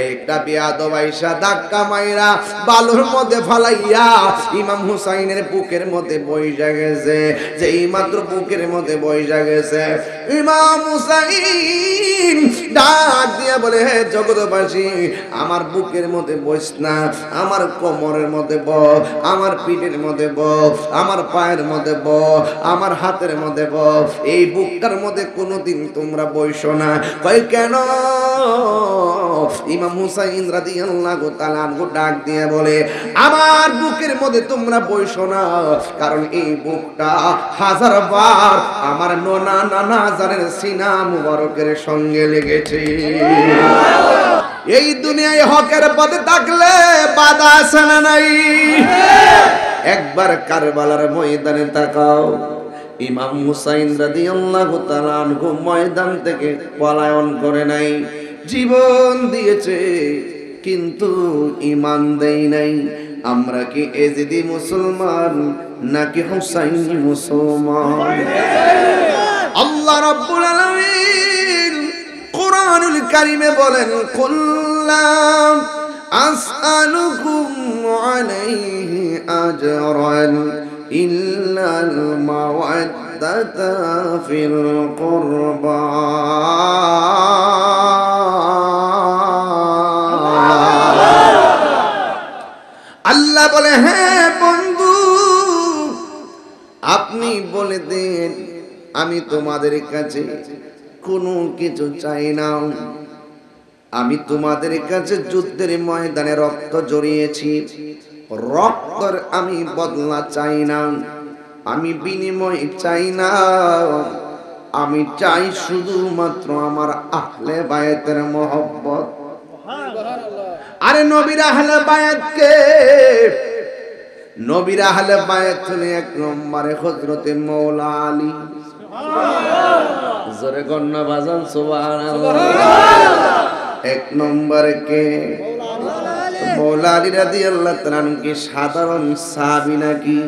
একটা বেয়াদব আইসা ধাক্কা মাইরা বালুর মধ্যে ফালাইয়া ইমাম হুসাইনের বুকের মধ্যে বইসা গেছে। যেই মাত্র বুকের মধ্যে বইসা গেছে, ইমাম হুসাইন ডাক দিয়া বলে, হে জগৎবাসী, আমার বুকের মধ্যে বইস না, আমার কোমরের মধ্যে ব, আমার পিঠের মধ্যে ব, আমার পায়ের মধ্যে ব, আমার হাতের মধ্যে ব, এই বুকটার মধ্যে কোনোদিন তোমরা বইসো না। কই কেন? ইমাম হুসাইন রাদিয়াল্লাহু তাআলা আনহু ডাক দিয়ে বলে, আমার বুকের মধ্যে তোমরা বইসো না, কারণ এই বুকটা হাজারবার আমার নানা জানের সিনা মুবারকের সঙ্গে লেগেছে। এই দুনিয়ায় হকের পথে থাকলে বাধা আছে না নাই? একবার কারবালার ময়দানে তাকাও, ইমাম হুসাইন রাদিয়াল্লাহু তাআলা আনহু ময়দান থেকে পলায়ন করে নাই, জীবন দিয়েছে কিন্তু ঈমান দেয় নাই। আমরা কি এজিদি মুসলমান নাকি হুসাইনি মুসলমান? আল্লাহ রাব্বুল আলামিন কোরআনুল কারীমে বলেন, কুল্লাম আসআলুকুম আলাইহি আজরান ইল্লাল মাওয়াদ্দাতা ফিল কুরবা। আল্লাহ বলে, হ্যাঁ বন্ধু, আপনি বলে দেন আমি তোমাদের কাছে কোনো কিছু চাই না। আমি তোমাদের কাছে যুদ্ধের ময়দানে রক্ত জড়িয়েছি, রক্তের আমি বদলা চাই না, আমি বিনিময় চাই না, আমি চাই শুধুমাত্র আমার আহলে বায়াতের মহব্বত। আরে নবীর আহলে বায়াত কে? নবীর আহলে বায়াত হলে এক নম্বরে হযরতে মওলা আলী। জোরে গন্না বাজান সুবহানাল্লাহ। এক নম্বরে কে? মওলা আলী রাদিয়াল্লাহু তাআলা কি সাধারণ সাহাবী নাকি?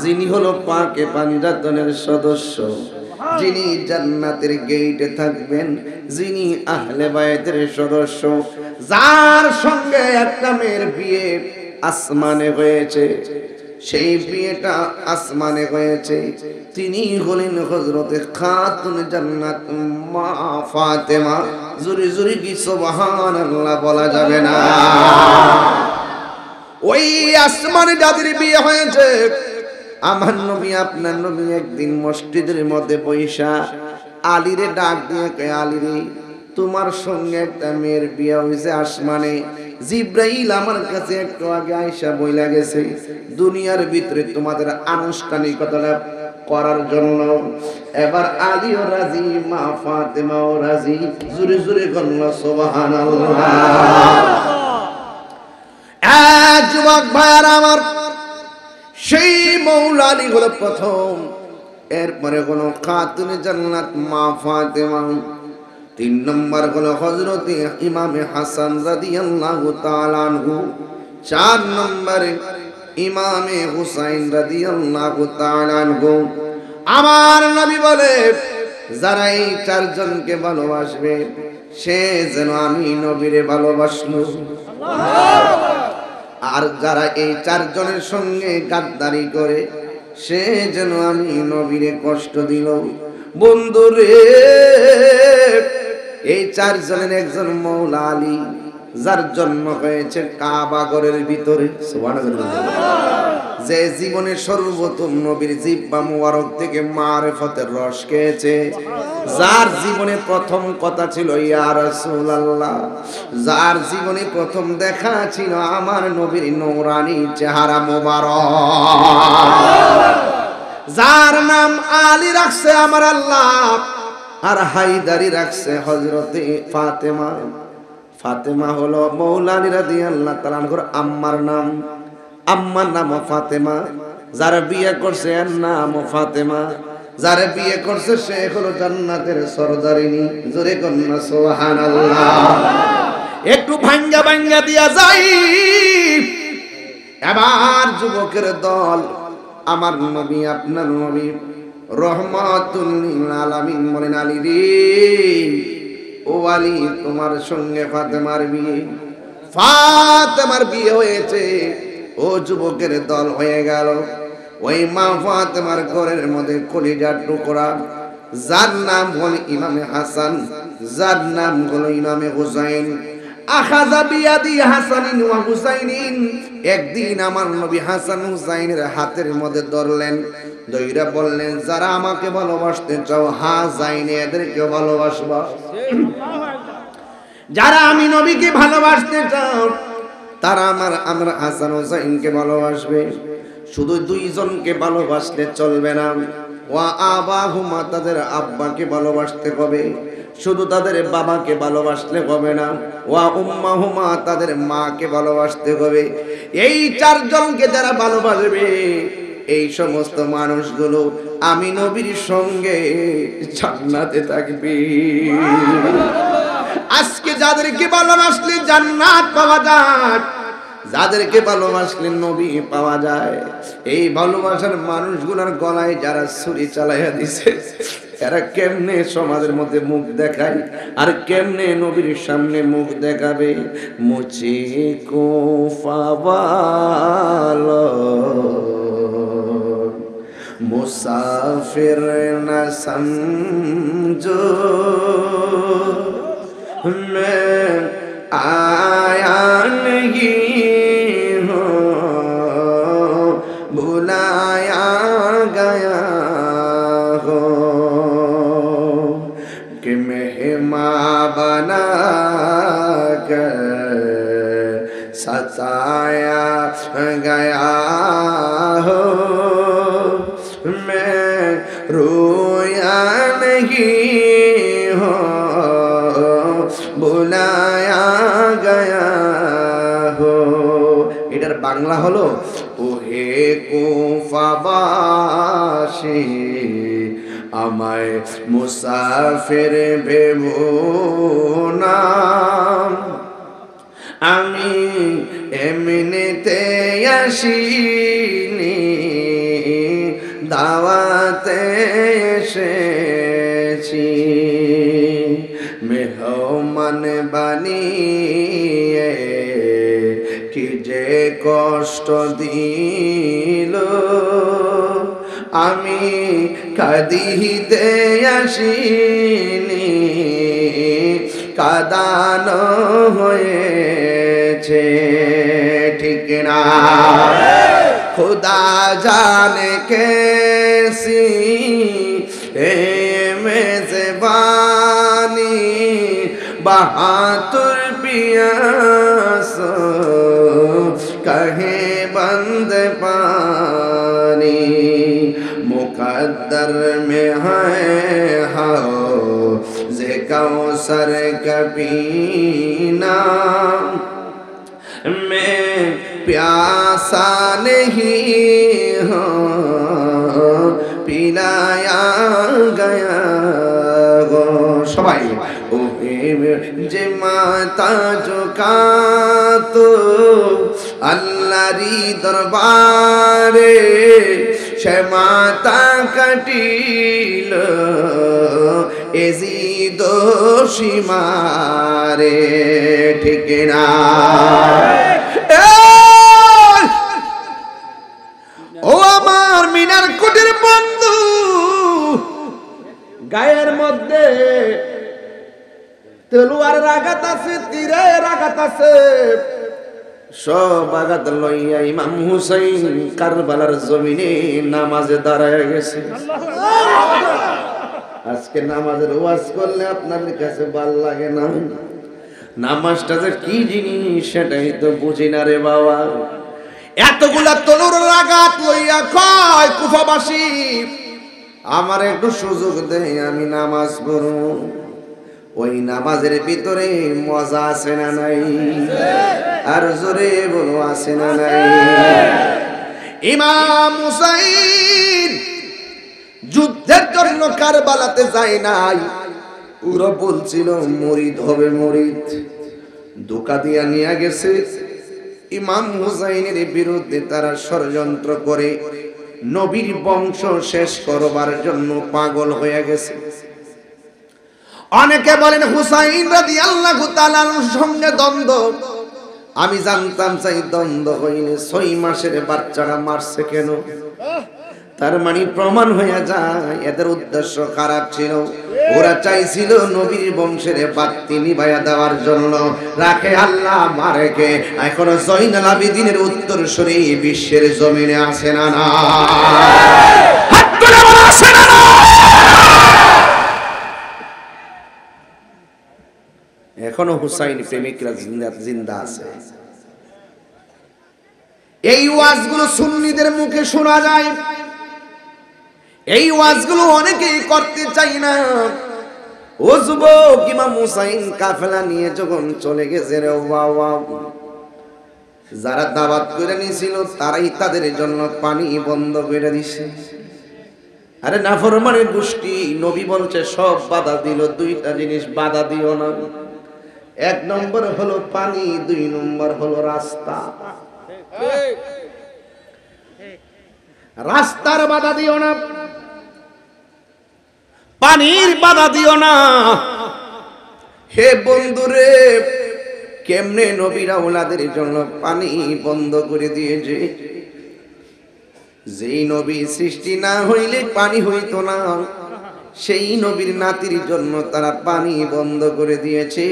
যিনি হলো পাকে পাঞ্জাতনের সদস্য, যিনি জান্নাতের গেটে থাকবেন, যিনি আহলে বায়াতের সদস্য, যার সঙ্গে একটা মেয়ের বিয়ে আসমানে হয়েছে, সেই বিয়েটা আসমানে হয়েছে, তিনি হলেন হযরতে খাতুন জান্নাত মা ফাতেমা। জোরে জোরে কি সুবহানাল্লাহ বলা যাবে না? ওই আসমানে যাদের বিয়ে হয়েছে, আমার নবী আপনার নবী একদিন মসজিদের মধ্যে বৈশা আলীরে ডাক দিয়ে কয়, আলী রে, তোমার সঙ্গে একটা মেয়ের বিয়ে হয়েছে আসমানে। জিব্রাইল আমার কাছে একটু আগে আয়েশা বইলা গেছে দুনিয়ার ভিতরে তোমাদের আনুষ্ঠানিকতাটা করার জন্য। এবার আলীও রাজি, মা ফাতেমাও রাজি। জোরে জোরে বলল সুবহানাল্লাহ। যুবক ভাইয়ার আমার, সেই মওলা আলী হলো প্রথম, এরপরে হলো খাতুনে জান্নাত মা ফাতেমা, তিন নম্বর হলো হযরতে ইমামে হাসান রাদিয়াল্লাহু তাআলা আনহু, চার নম্বরে ইমামে হুসাইন রাদিয়াল্লাহু তাআলা আনহু। আমার নবী বলে, যারা এই চারজনকে ভালোবাসবে সে যেন আমি নবীরে ভালোবাসলো। আর যারা এই চারজনের সঙ্গে গাদ্দারি করে সে যেন আমি নবীরে কষ্ট দিল। বন্ধুরে, এই চারজনের একজন মওলা আলী, যার জন্ম হয়েছে কাবা ঘরের ভিতরে। সুবহানাল্লাহ। যে জীবনে সর্বপ্রথম নবীর জিহ্বা মুবারক থেকে মারিফতের রস খেয়েছে, যার জীবনে প্রথম কথা ছিল ইয়া রাসূলুল্লাহ, যার জীবনে প্রথম দেখা ছিল আমার নবীর নূরানী চেহারা মোবারক, যার নাম আলী রাখছে আমার আল্লাহ, আর হায়দারি রাখছে হযরতে ফাতেমা। ফাতেমা হলো মওলা আলী রাদিয়াল্লাহু তাআলা আনহুর আম্মার নাম, আম্মার নাম ফাতেমা। যারা বিয়ে করছে এর নাম ফাতেমা, যারা বিয়ে করছে সে হলো জান্নাতের সরদারিনী। জোরে কন্না সুবহানাল্লাহ। একটু ভাঙ্গা ভাঙ্গা দিয়া যাই। এবার যুবকের দল, আমার নবী আপনার নবী রহমাতুল লিল আলামিন বলেন, আলী রে, ও আলী তোমার সঙ্গে ফাতেমার বিয়ে। ফাতেমার বিয়ে হয়েছে, ও যুবকের দল হয়ে গেল। ওই মা ফাতেমার ঘরের মধ্যে কলিজার টুকরা, যার নাম হল ইমামে হাসান, যার নাম হল ইমামে হুসাইন। আখাযা বিয়াদি হাসানিন ওয়া হুসাইনিন, একদিন আমার নবী হাসান হুসাইনের হাতের মধ্যে ধরলেন, দইরা বললেন, যারা আমাকে ভালোবাসতে চাও হা যাইনে এদেরকে ভালোবাসবা। যারা আমি নবীকে ভালোবাসতে চাও তারা আমরা হাসান হুসাইনকে ভালোবাসবে। শুধু দুইজনকে ভালোবাসলে চলবে না, ওয়া আবাহুমা, তাদের আব্বাকে ভালোবাসতে হবে। শুধু তাদের বাবাকে ভালোবাসলে হবে না, ওয়া উম্মাহুমা, তাদের মাকে ভালোবাসতে হবে। এই চারজনকে যারা ভালোবাসবে এই সমস্ত মানুষগুলো আমি নবীর সঙ্গে জান্নাতে থাকবে। আজকে যাদেরকে ভালোবাসলে জান্নাত পাওয়া যায়, যাদেরকে ভালোবাসলে নবী পাওয়া যায়, এই ভালোবাসার মানুষগুলোর গলায় যারা ছুরি চালাইয়া দিছে, এরা কেমনে সমাজের মধ্যে মুখ দেখায় আর কেমনে নবীর সামনে মুখ দেখাবে? মুচি কো ফাওয়ালো মুসাফির না সমঝো, मैं आया नहीं हूँ, बुलाया गया हो, कि मेहमान बना कर सताया गया हो, मैं रोया नहीं हूँ, বুলায়া গয়া হো। এটার বাংলা হলো, ওহে কুফাবাসী আমায় মুসাফির ভেবো না, আমি এমনিতে আসিনি, দাওয়াতে এসেছি। মেহমান বানিয়ে কি যে কষ্ট দিল, আমি কাঁদিতে আসিনি, কাঁদানো হয়েছে। ঠিক না? খুদা জানে কেসি এ মেজবানি, बहातुर पियास कहे बंद पानी, मुकद्दर में है हो जे कौसर कभी ना, मैं प्यासा नहीं हूँ, पिलाया गया गो। সবাই যে মাতা ঝুঁকা তো আল্লাহরি দরবারে, সে মাতা কাটিল এজি দোষী মারে। ঠিক না? ও আমার মিনার কুটির বন্ধু, গায়ের মধ্যে তলোয়ার আঘাত আছে, তীরের আঘাত আছে, সব আঘাত লইয়া ইমাম হুসাইন কারবালার জমিনে নামাজে দাঁড়ায় গেছে। আজকে নামাজের ওয়াজ করলে আপনাদের কাছে ভালো লাগে না, নামাজটা যে কি জিনিস সেটাই তো বুঝি না রে বাবা। এতগুলা তলোয়ারের আঘাত লইয়া কয় কুফাবাসী, আমার একটু সুযোগ দেয় আমি নামাজ পড়ব। ওই নামাজের ভিতরে মজা আছে না নাই? আর জোরে বলো, আছে না নাই? ইমাম হুসাইন যুদ্ধের জন্য কারবালাতে যায় নাই, ওরা বলছিল মরিদ হবে মরিদ, ধোঁকা দিয়া নিয়ে গেছে। ইমাম হুসাইনের বিরুদ্ধে তারা ষড়যন্ত্র করে নবীর বংশ শেষ করবার জন্য পাগল হয়ে গেছে। অনেকে বলেন হুসাইন রাদিয়াল্লাহু তাআলার সঙ্গে দ্বন্দ্ব। আমি জানতাম চাই দ্বন্দ্ব হইলে 6 মাসের বাচ্চারা মারছে কেন? তার মানে প্রমাণ হয়ে যায় এদের উদ্দেশ্য খারাপ ছিল। ওরা চাইছিল নবীর বংশের বাতি নিভাইয়া দেওয়ার জন্য। রাখে আল্লাহ মারে কে? এখনো জয়নুল আবেদিনের উত্তরসূরি বিশ্বের জমিনে আছে না না? হাত তুলে বলো আছে না না? এখনো হুসাইন প্রেমিকরা জিন্দা আছে। এই ওয়াজগুলো সুন্নিদের মুখে শোনা যায়, এই ওয়াজগুলো অনেকেই করতে চাই না। ও যুবক, ইমাম হুসাইন কাফেলা নিয়ে যখন চলে গেছে রে বাবা, যারা দাওয়াত করে নিয়েছিল তারাই তাদের জন্য পানি বন্ধ করে দিছে। আরে নাফরমানের গোষ্ঠী, নবী বলছে সব বাধা দিল, দুইটা জিনিস বাধা দিও না। 1 নম্বর হলো পানি, 2 নম্বর হলো রাস্তা। রাস্তার বাধা দিও না, পানির বাধা দিও না। হে বন্ধুরে, কেমনে নবীরা ওলাদের জন্য পানি বন্ধ করে দিয়েছে? যেই নবী সৃষ্টি না হইলে পানি হইতো না, সেই নবীর নাতির জন্য তারা পানি বন্ধ করে দিয়েছে।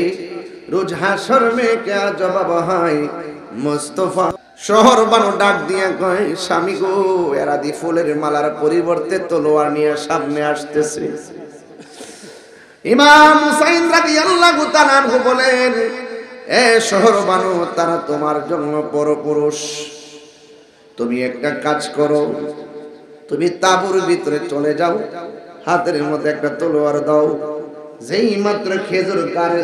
রোজ হাসর মে কে জবাব হয় মুস্তাফা। শহর বানো ডাক দিয়ে কয়, স্বামী গো, এরাদি ফুলের মালার পরিবর্তে তলোয়ার নিয়ে সামনে আসতেছে। ইমাম হুসাইন রাদিয়াল্লাহু তাআলা আনহু বলেন, এ শহর বানো, তারা তোমার জন্য পরপুরুষ। তুমি একটা কাজ করো, তুমি তাঁবুর ভিতরে চলে যাও, হাতের মধ্যে একটা তলোয়ার দাও। যেই মাত্র খেজুর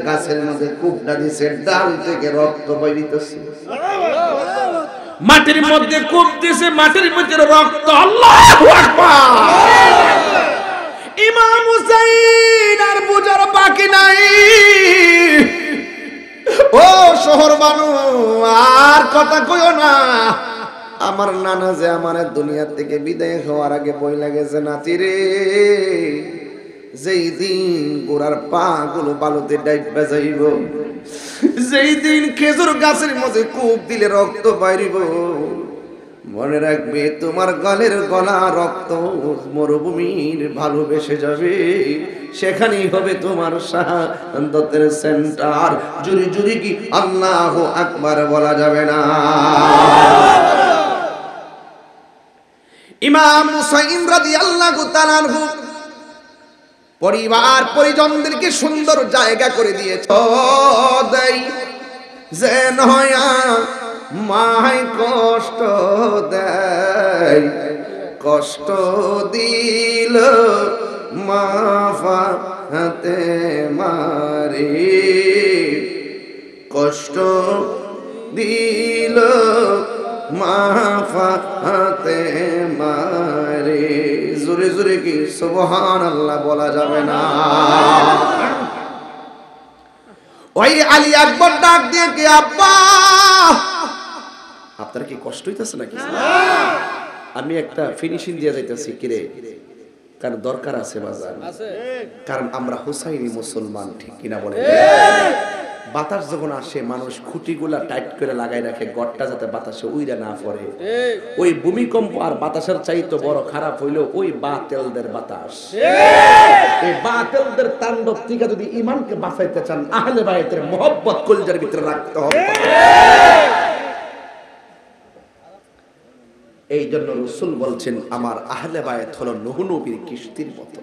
গাছের মধ্যে কূপটা দিছে, ডাল থেকে রক্ত বাইরিতেছে। মাটির মধ্যে কূপ দিছে, মাটির মধ্যে রক্ত। আল্লাহু আকবার। ইমাম হুসাইন আর বুঝার বাকি নাই। ও শহর বানু, আর কথা কইও না। আমার নানা যে আমার দুনিয়া থেকে বিদায় হওয়ার আগে বইলা গেছে, নাতি রে, যেই দিন গোড়ার পা গুলো বালুতে ডাইবা যাইব, যেই দিন খেজুর গাছের মধ্যে কূপ দিলে রক্ত বাইরিব, মনে রাখবে তোমার গালের গলা রক্ত মরুভূমির ভালোবেসে যাবে। সেখানেই হবে তোমার শাহাদাতের সেন্টার। জুরি জুরি কি আল্লাহু আকবার বলা যাবে না? ইমাম হুসাইন রাদিয়াল্লাহু তাআলা আনহু পরিবার পরিজনদেরকে সুন্দর জায়গা করে দিয়েছে। দেই যে নয়া মাই কষ্ট দেয়, কষ্ট দিল মাফাতে মারে, কষ্ট দিল মাফাতে মারে। জোরে জোরে কি সুবহানাল্লাহ বলা যাবে না? ওই আলী আকবর ডাক দিয়ে কি, আব্বা আপনার কি কষ্ট হইতেছে নাকি? আমি একটা ফিনিশিং দিয়ে যাইতেছি, কিরে, কারণ দরকার আছে বাজার, কারণ আমরা হুসাইনি মুসলমান, ঠিক কিনা বলেন? বাতাস যখন আসে মানুষ খুঁটিগুলা টাইট করে লাগাই রাখে, গড়টা যাতে বাতাসে উইরা না পড়ে। ওই ভূমিকম্প আর বাতাসের চাইতে বড় খারাপ হইলো ওই বাতিলদের বাতাস। এই বাতিলদের তাণ্ডব থেকে যদি ঈমানকে বাঁচাইতে চান, আহলে বায়তের মহব্বত কলিজার ভিতরে রাখতে হবে। এই জন্য রাসূল বলছেন, আমার আহলে বায়ত হলো নূহ নবীর কিস্তির মতো।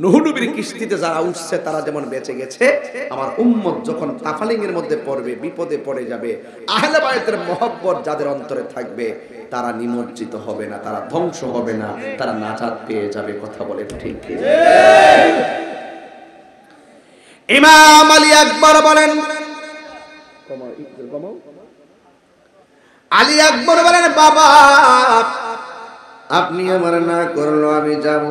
নূহ নবীর কিস্তিতে যারা উঠছে তারা যেমন বেঁচে গেছে, আমার উম্মত যখন তাফালিং এর মধ্যে পড়বে, বিপদে পড়ে যাবে, আহলে বায়তের মহব্বত যাদের অন্তরে থাকবে তারা নিমজ্জিত হবে না, তারা ধ্বংস হবে না, তারা নাজাত পেয়ে যাবে। কথা বলে ঠিক কি? ইমাম আলী আকবর বলেন, আলী আকবর বলেন, বাবা আপনি আমার না করলো আমি যাব।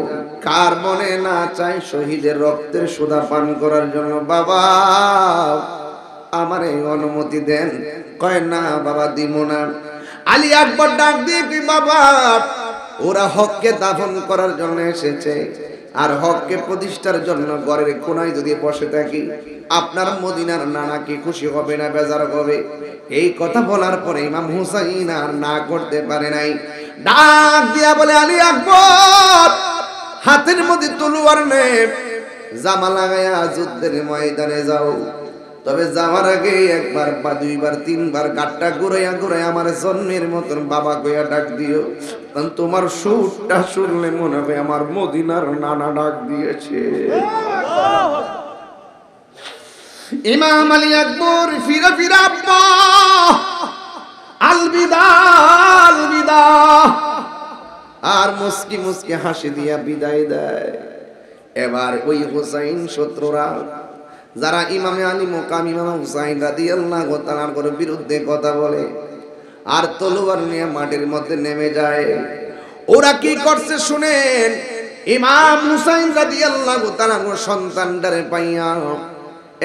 কার মনে না চাই শহীদের রক্তের সুধা পান করার জন্য? বাবা আমার এই অনুমতি দেন। কয় না বাবা, দিব না। আলী আকবর ডাক দিয়ে কি, বাবা ওরা হককে দাফন করার জন্য এসেছে, আর হককে প্রতিষ্ঠার জন্য ঘরের কোনায় যদি বসে থাকি, আপনার মদিনার নানা কি খুশি হবে না বেজার হবে? এই কথা বলার পরে ইমাম হুসাইন আর না করতে পারে নাই, ডাক দিয়া বলে, আলী আকবর, হাতের মধ্যে তলোয়ার নে, জামা লাগায়া যুদ্ধের ময়দানে যাও। তবে যাওয়ার আগে একবার বা দুইবার তিনবার গাট্টা ঘুরাইয়া ঘুরাইয়া আমার জন্মের মতন বাবা কইয়া ডাক দিও, কারণ তোমার সুরটা শুনলে মনে হবে আমার মদিনার নানা ডাক দিয়েছে। ইমাম আলী আকবর ফিরা ফিরা আব্বা আলবিদা আলবিদা আর মুস্কি মুস্কি হাসি দিয়া বিদায় দেয়। এবার ওই হুসাইন শত্রুরা যারা ইমামে আলী মোকাম ইমাম হুসাইন রাদিয়াল্লাহু তাআলার বিরুদ্ধে কথা বলে আর তলোয়ার নিয়ে মাটির মধ্যে নেমে যায়, ওরা কি করছে শুনেন। ইমাম হুসাইন রাদিয়াল্লাহু তাআলার সন্তানটারে পাইয়া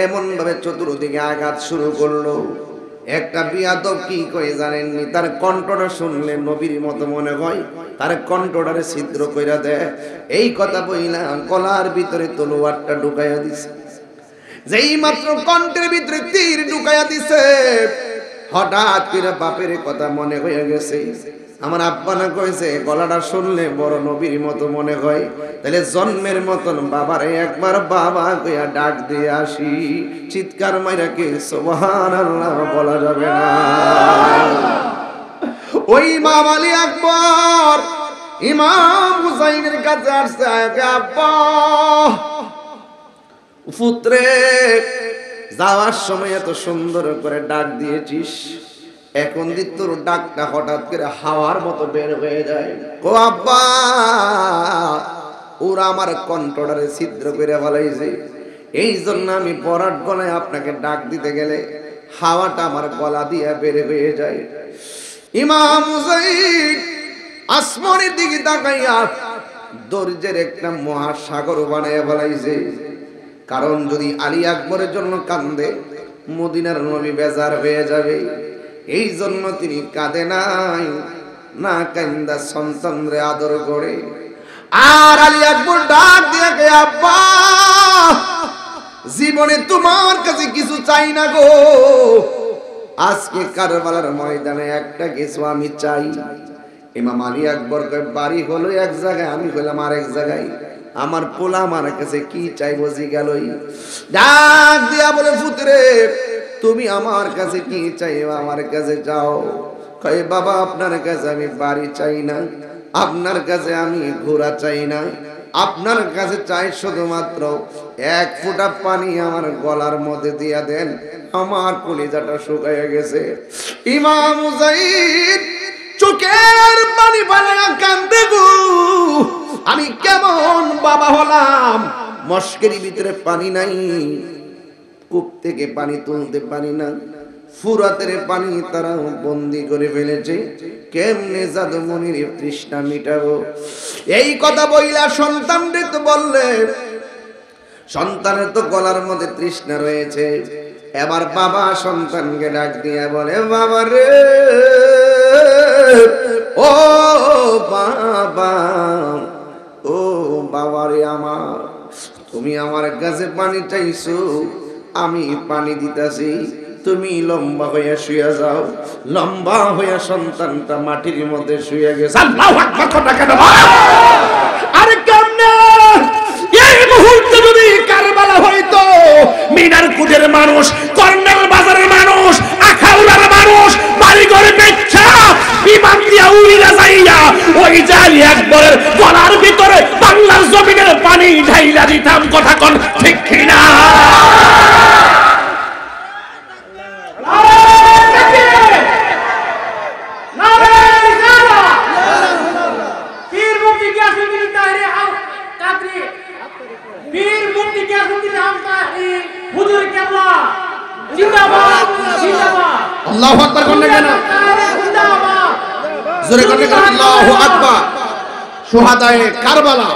এমন ভাবে চতুর্দিকে আঘাত শুরু করলো। একটা বিয়াদব কি কই জানেননি, তার কণ্ঠটা শুনলে নবীর মতো মনে হয়, তার কণ্ঠটারে ছিদ্র কইরা দেয়। এই কথা বইলা গলার ভিতরে তলোয়ারটা ঢুকাইয়া দিছে। যেই মাত্র কণ্ঠের ভিতরে তীর ঢুকাইয়া দিছে, হঠাৎ করে বাপের কথা মনে হয়ে গেছে। আমার আব্বা না কইছে গলাটা শুনলে বড় নবীর মতো মনে হয়, তাহলে জন্মের মতন বাবারে একবার বাবা কইয়া ডাক দিয়ে আসি। চিৎকার মাইরা কি সুবহানাল্লাহ বলা যাবে না? ওই ইমাম আলী আকবর ইমাম হুসাইনের কাছে আসছে, আব্বা পুত্রে, যাওয়ার সময় এত সুন্দর করে ডাক দিয়েছিস, এখন দি তোর ডাকটা হঠাৎ করে হাওয়ার মতো বের হয়ে যায়। ও আব্বা, ওরা আমার কণ্ঠটারে ছিদ্র করে ফেলাইছে, এই জন্য আমি বরাট গলায় আপনাকে ডাক দিতে গেলে হাওয়াটা আমার গলা দিয়ে বের হয়ে যায়। ইমাম হুসাইন আসমানের দিকে তাকাইয়া দরজের একটা মহাসাগর বানাইয়া ফেলাইছে। কারণ যদি আলী আকবরের জন্য কান্দে মদিনার নবী বেজার হয়ে যাবে, এই জন্য তিনি কাঁদে নাই, না কান্দা সন্তানরে আদর করে। আর আলী আকবর ডাক দিয়ে কে, আব্বা জীবনে তোমার কাছে কিছু চাই না গো, আজকে কারবালার ময়দানে একটা কিছু আমি চাই। ইমাম আলী আকবর বাড়ি হলো এক জায়গায়, আমি হলাম আরেক জায়গায়, আমার পোলা আমার কাছে কি চাইবো জিগালই। ডাক দিয়া বলে, পুত্রে তুমি আমার কাছে কি চাইবা, আমার কাছে যাও। কয় বাবা আপনার কাছে আমি বাড়ি চাই না, আপনার কাছে আমি ঘোড়া চাই না, আপনার কাছে চাই শুধুমাত্র এক ফোঁটা পানি আমার গলার মধ্যে দিয়া দেন, আমার কলিজাটা শুকাইয়া গেছে। ইমাম হুসাইন চোখের পানি বানায়া কান্দে গো, আমি কেমন বাবা হলাম, মস্কের ভিতরে পানি নাই, কূপ থেকে পানি তুলতে পারি না, ফুরাতের পানি তারা বন্দি করে ফেলেছে, কেমনে জাদুমনির তৃষ্ণা মিটাবো? এই কথা বইলা সন্তানরে তো বললে, সন্তানের তো গলার মধ্যে তৃষ্ণা রয়েছে। এবার বাবা সন্তানকে ডাক দিয়ে বলে, বাবা রে, ও বাবা, ও বাবা রে আমার, তুমি আমার কাছে পানি চাইছো, আমি পানি দিতেছি, তুমি লম্বা হইয়া শুয়ে যাও। লম্বা হইয়া সন্তানটা মাটির মধ্যে শুয়ে গেছে। আল্লাহু আকবার, কথা কেন? আরে কেমনে এই মুহূর্তে যদি কারবালা হইতো, মিনার কুটের মানুষ, কর্নেল বাজারের মানুষ, আখাউড়ার মানুষ বাড়ি ঘরে বেচ্ছা বিমান দিয়া উড়িয়া যাইয়া ওই আলী আকবরের গলার ভিতরে বাংলার জমিনের পানি ঢাইলা দিতাম। কথা কোন ঠিক কিনা? আল্লাহু আকবার বললে কেন? জোরে করে কেন? আল্লাহু আকবার। শুহাদায়ে কারবালা,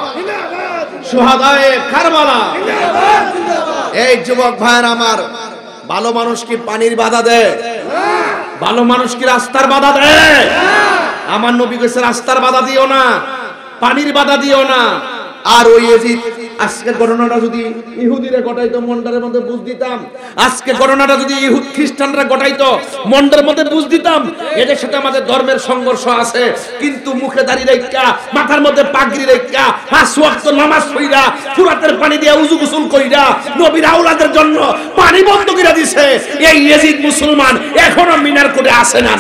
শুহাদায়ে কারবালা। এই যুবক ভাইয়ের আমার, ভালো মানুষ কি পানির বাধা দেয়? ভালো মানুষ কি রাস্তার বাধা দেয়? আমার নবী কইছে রাস্তার বাধা দিও না, পানির বাধা দিও না। আর ওই ইয়াজিদ আজকের ঘটনাটা যদি ইহুদিরা ঘটাইতো মন্ডারের মধ্যে বুঝ দিতাম, আজকে ঘটনাটা যদি ইহুদ খ্রিস্টানরা ঘটাইতো মন্ডারের মধ্যে বুঝ দিতাম। এদের সাথে আমাদের ধর্মের সংঘর্ষ আছে, কিন্তু মুখে দাঁড়িয়ে রেখা, মাথার মধ্যে পাগড়ি রেখা, 5 ওয়াক্ত নামাজ পড়া, ফুরাতের পানি দিয়ে উযু গোসল কইরা নবীর আওলাদের জন্য পানি বন্ধ করে দিছে। এই ইয়াজিদ মুসলমান এখনো মিনার কোটে আসে না।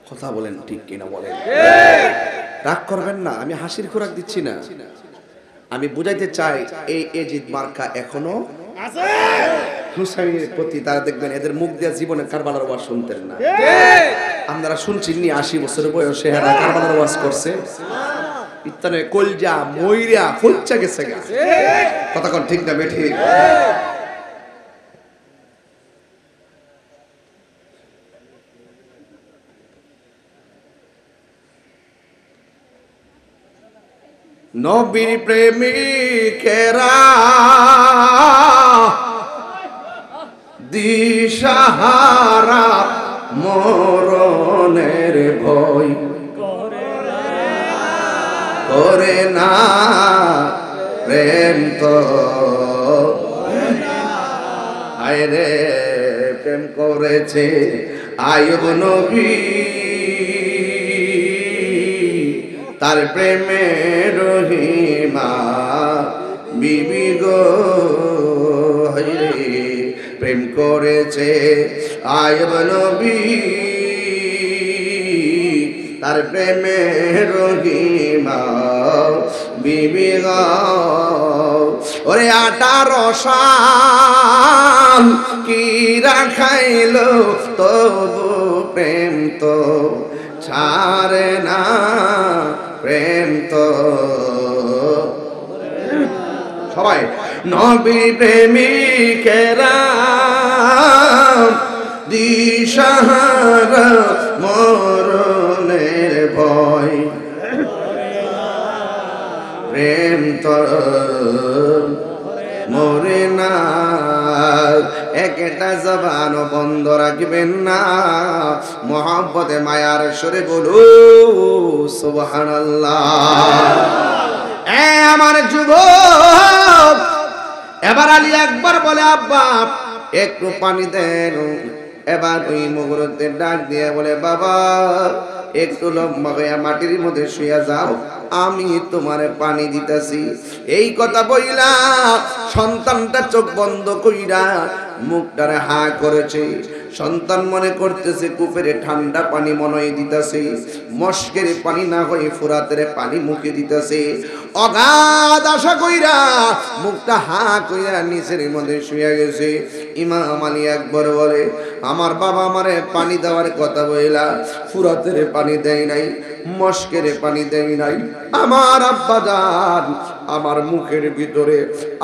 কথা বলেন ঠিক কিনা বলেন? রাগ করবেন না, আমি হাসির খোরাক দিচ্ছি না, আমি বুঝাইতে চাই এই ইয়াজিদ মার্কা এখনো আছে হুসাইনের প্রতি। তারা দেখবেন এদের মুখ দিয়ে জীবনে কারবালার ওয়াজ শুনতেন না। আপনারা শুনছেন নি 80 বছর বয়সে এরা কারবালার ওয়াজ করছে, ইত্তানে কলজা মইরা ফুলচা গেছে। কথা কোন ঠিক না বেঠি? নবীর প্রেমিকেরা দিশাহারা মরণের ভয় করে না, প্রেম তো আয়রে প্রেম করেছে আইয়ুব নবী, তার প্রেমে রহিমা বিবি গো, প্রেম করেছে আইয়ুব নবী, তার প্রেমে রহিমা বিবি গো। ওরে 18 সাল কি রাখাইল তবু প্রেম তো ছাড়ে না, প্রেম তো সবাই নবী প্রেমিকেরা দিশাহারা মরণের ভয়, প্রেম তো মরে না। একটা জবান বন্ধ রাখবেন না, মোহাম্মতে মায়ার সুরে বলু সুবহানাল্লাহ। আমার যুবক এবার আলী একবার বলে আব্বা একটু পানি দেন। এবার ওই মুগুরতে ডাক দিয়ে বলে বাবা একটু লম্বা হইয়া মাটির মধ্যে শুয়ে যাও, আমি তোমারে পানি দিতেছি। এই কথা বইলা সন্তানটা চোখ বন্ধ কইরা মুখটারে হা করেছে। সন্তান মনে করতেছে কূপের ঠান্ডা পানি মনে দিতেছে, মস্কের পানি না হয়ে ফুরাতের পানি মুখে দিতেছে। অগাধ আশা কইরা মুখটা হা কইরা নিচের মধ্যে শুয়ে গেছে। ইমাম আলী একবার বলে আমার বাবা আমারে পানি দেওয়ার কথা বইলা ফুরাতের পানি দেয় নাই, মস্কের পানি দেয় নাই। আমার আব্বা জান আমার মুখের ভিতরে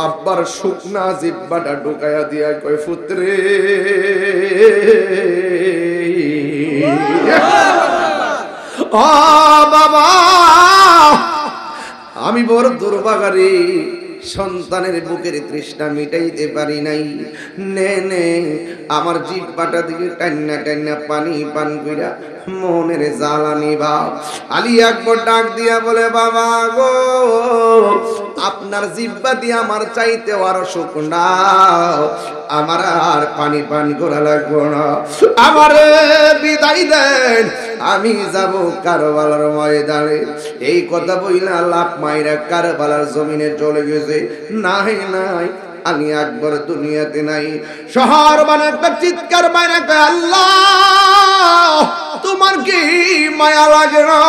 আব্বার শুকনা জিহ্বাটা ঢুকাইয়া দিয়া কয় পুত্রে ও বাবা আমি বড় দুর্ভাগা, সন্তানের বুকের তৃষ্ণা মিটাইতে পারি নাই। নে নে আমার জিহ্বাটা দিকে টান্না টান্না পানি পান কইরা মনের জ্বালা নিবা। আলী আকবর ডাক দিয়া বলে বাবা গো আপনার জিহ্বা দিয়ে আমার চাইতে আরো শুকনা, আমার আর পানি পান করা লাগবো না, আমারে বিদায় দেন, আমি যাব কারবালার ময়দানে। এই কথা বইলা লাফ মাইরা কারবালার জমিনে চলে গেছে। নাই নাই আলী আকবর দুনিয়াতে নাই। শহর বানাতে চিৎকার মাইরা কয় আল্লাহ তোমার কি মায়া লাগে না?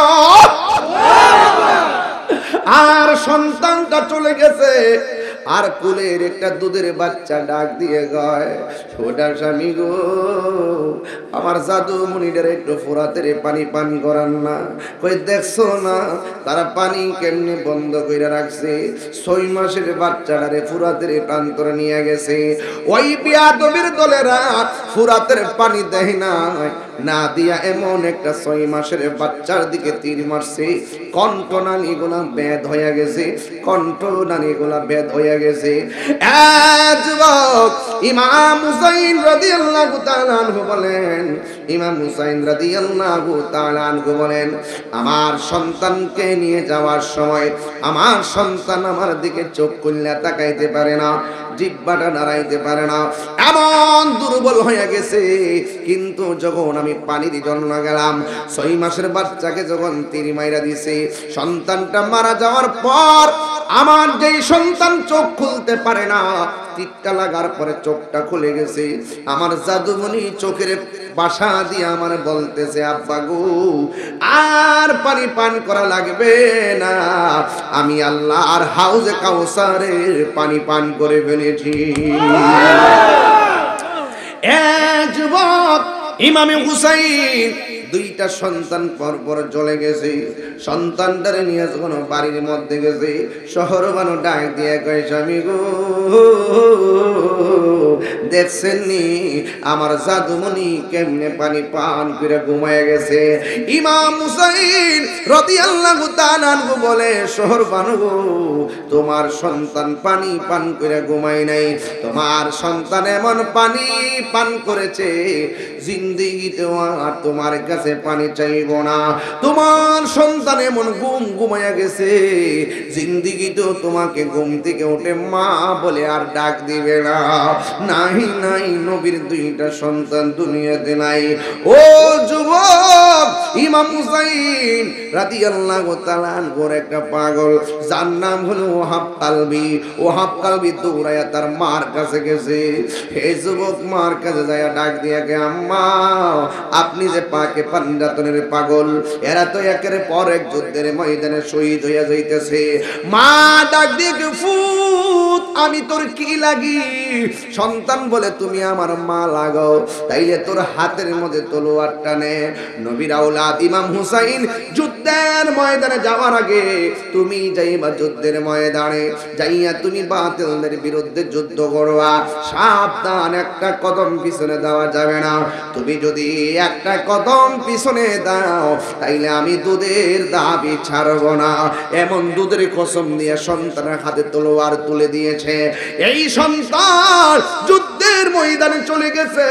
আর সন্তানটা চলে গেছে, আর কুলের একটা দুধের বাচ্চা ডাক দিয়ে গয় ছোটা স্বামী গো আমার জাদু মনিটারে একটু ফুরাতের পানি পান করান না। কই দেখছো না তারা পানি কেমনে বন্ধ করে রাখছে, 6 মাসের বাচ্চাটারে ফুরাতের প্রান্তরে নিয়ে গেছে। ওই বিয়াদবির দলেরা ফুরাতের পানি দেয় না, না দিয়া এমন একটা 6 মাসের বাচ্চার দিকে তীর মারছে। কণ্ঠনালী গুলা বেদ হয়ে গেছে, কণ্ঠনালী গুলা বেদ হয়ে গেছে। যুবক ইমাম হুসাইন রাদিয়াল্লাহু তাআলা আনহু বলেন ইমাম হুসাইন রাদিয়াল্লাহু তাআলা আনহু বলেন, আমার সন্তানকে নিয়ে যাওয়ার সময় আমার সন্তান আমার দিকে চোখ খুললে তাকাইতে পারে না, জিহ্বাটা নাড়াইতে পারে না, এমন দুর্বল হয়ে গেছে। কিন্তু যখন আমি পানির জন্য গেলাম, 6 মাসের বাচ্চাকে যখন তীর মাইরা দিছে, সন্তানটা মারা যাওয়ার পর আমার যেই সন্তান চোখ খুলতে পারে না, তীরটা লাগার পরে চোখটা খুলে গেছে। আমার জাদুমণি চোখের বাসা দিয়ে আমার বলতেছে, আব্বা গো আর পানি পান করা লাগবে না, আমি আল্লাহর হাউজে কাউসারের পানি পান করে ফেলেছি। যুবক ইমামে হুসাইন দুইটা সন্তান পরপর চলে গেছে। সন্তানটারে নিয়ে যখন বাড়ির মধ্যে গেছে, শহর বানো ডাক দিয়ে কয়, স্বামী গো দেখছেন নি আমার জাদুমণি কেমনে পানি পান করে ঘুমায় গেছে। ইমাম হুসাইন রাদিয়াল্লাহু তাআলা আনহু বলে, শহর বানো গো তোমার সন্তান পানি পান করে ঘুমায় নাই, তোমার সন্তান এমন পানি পান করেছে জিন্দেগিতেও আর তোমার কাছে পানি চাইব না। তোমার সন্তান এমন ঘুমায়া গেছে জিন্দেগিতেও তোমাকে ঘুম থেকে উঠে মা বলে আর ডাক দিবে না। নাই নাই, নবীর দুইটা সন্তান দুনিয়াতে নাই। ও যুবক, ইমাম হুসাইন রাদিয়াল্লাহু তাআলা আনহুর একটা পাগল, যার নাম হলো ওহাব কালবি। ওহাব কালবি দৌড়ায়া তার মার কাছে গেছে। হে যুবক, মার কাছে যায় ডাক দিয়া কে, আম্মা আপনি যে পাকে পাঞ্জাতনের পাগল, এরা তো একের পর এক যুদ্ধের ময়দানে শহীদ হইয়া যাইতেছে। মা ডাক দিয়ে কে, ফুত আমি তোর কি লাগি? সন্তান বলে, তুমি আমার মা লাগাও, তাইলে তোর হাতের মধ্যে তলোয়ারটা নে। নবীর আওলাদ ইমাম হুসাইন যুদ্ধের ময়দানে যাওয়ার আগে তুমি যাইবা যুদ্ধের ময়দানে, যাইয়া তুমি বাতিলদের বিরুদ্ধে যুদ্ধ করবা। সাবধান, একটা কদম পিছনে দেওয়া যাবে না। তুমি যদি একটা কদম পিছনে দাও তাইলে আমি দুধের দাবি ছাড়ব না। এমন দুধের কসম দিয়ে সন্তানের হাতে তলোয়ার তুলে দিয়েছে। এই সন্তান যুদ্ধের ময়দানে চলে গেছে,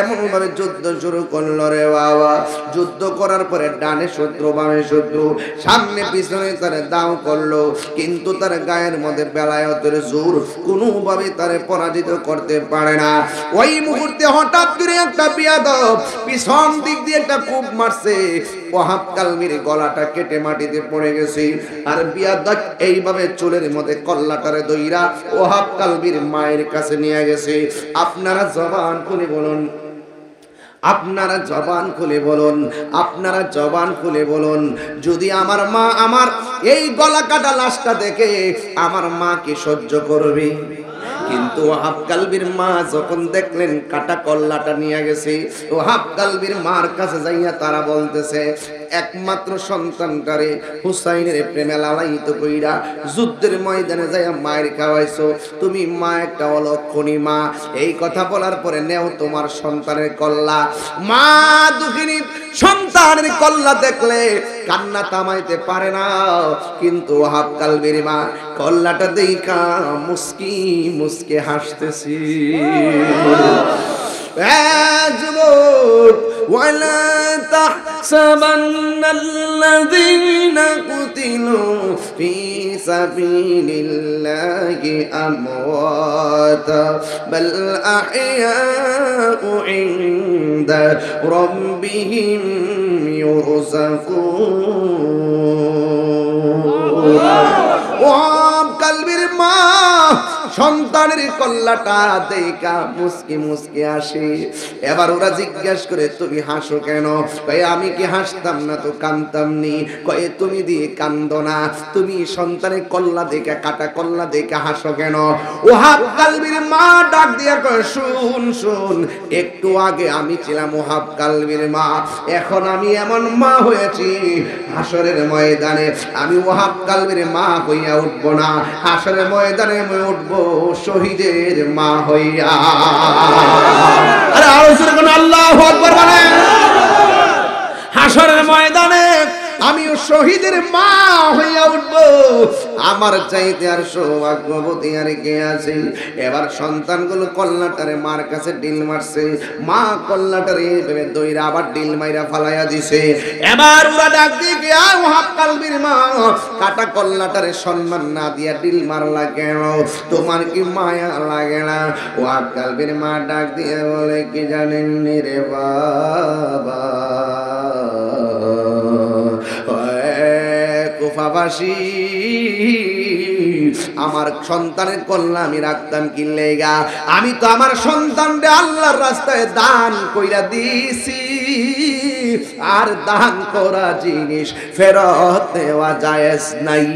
এমন ভাবে যুদ্ধ শুরু করলো রে বাবা। যুদ্ধ করার পরে ডানে শত্রু বামে শত্রু, সামনে পিছনে তারে দাও করলো, কিন্তু তার গায়ের মধ্যে বেলায়েতের জোর কোনোভাবে তারে পরাজিত করতে পারে না। ওই মুহূর্তে হঠাৎ করে একটা বিয়াদব পিছন দিক দিয়ে একটা কূপ মারছে, ওহাব কালবির গলাটা কেটে মাটিতে পড়ে গেছে। আর বিয়াদব এইভাবে চুলের মধ্যে কল্লাটারে দইরা ওহাব কালবির মায়ের কাছে নিয়ে গেছে। আপনারা জবান খুলে বলুন, আপনারা জবান খুলে বলুন, আপনারা জবান খুলে বলুন, যদি আমার মা আমার এই গলা কাটা লাশটা দেখে আমার মা কি সহ্য করবে? কিন্তু ওহাব কালবির মা যখন দেখলেন কাটা কল্লাটা নিয়ে গেছে, ওহাব কালবির মার কাছে যাইয়া তারা বলতেছে, একমাত্র সন্তানটারে হুসাইনের প্রেমে লালায়িত কইরা যুদ্ধের ময়দানে যাইয়া মায়ের খাওয়াইছো, তুমি মা একটা অলক্ষণী মা। এই কথা বলার পরে নেও তোমার সন্তানের কল্লা। মা দুঃখিনী সন্তানের কল্লা দেখলে কান্না থামাইতে পারে না, কিন্তু ওহাব কালবির মা কল্লাটা দেইখা মুস্কি মুস্কি হাসতেছি। ولا تحسبن الذين قتلوا في سبيل الله أمواتا بل أحياء عند ربهم يرزقون কালবির মা সন্তানের কল্লাটা দেখা মুস্কি মুস্কি আসে। এবার ওরা জিজ্ঞাসা করে, তুমি হাসো কেন? কয়ে আমি কি হাসতাম না তো কান্দতাম নি। কয়ে তুমি দিয়ে কান্দো না, তুমি সন্তানের কল্লা দেখা কাটা কল্লা দেখা হাসো কেন? ওহাব কালবির মা ডাক দিয়া কয়, শুন শুন, একটু আগে আমি ছিলাম ওহাব কালবির মা, এখন আমি এমন মা হয়েছি হাসরের ময়দানে আমি ওহাব কালবির মা হইয়া উঠবো না, হাসরের ময়দানে আমি উঠবো শহীদের মা হইয়া। আরে আরো জোরে কোন আল্লাহু আকবার বলেন। হাসরের ময়দানে আমিও শহীদের মা হইয়া উঠব। আমার চাইতে আর সৌভাগ্যবতী আর কে আছে? এবার সন্তানগুলো কল্লাটারে মার কাছে ডিল মারছে, মা কল্লাটারে ভেবে দইরা আবার ডিল মাইরা ফালাইয়া দিছে। এবার ওরা ডাক দিয়ে গিয়া ওহাব কালবির মা কাটা কল্লাটারে সম্মান না দিয়া ডিল মারলা কেন? তোমার কি মায়া লাগে না? ওহাব কালবির মা ডাক দিয়ে বলে কি জানেন রে বাবা, কুফাবাসী আমার সন্তানের কল্লা আমি রাখতাম কি লেগা? আমি তো আমার সন্তানরে আল্লাহর রাস্তায় দান কইরা দিছি, আর দান করা জিনিস ফেরত দেওয়া জায়েজ নাই।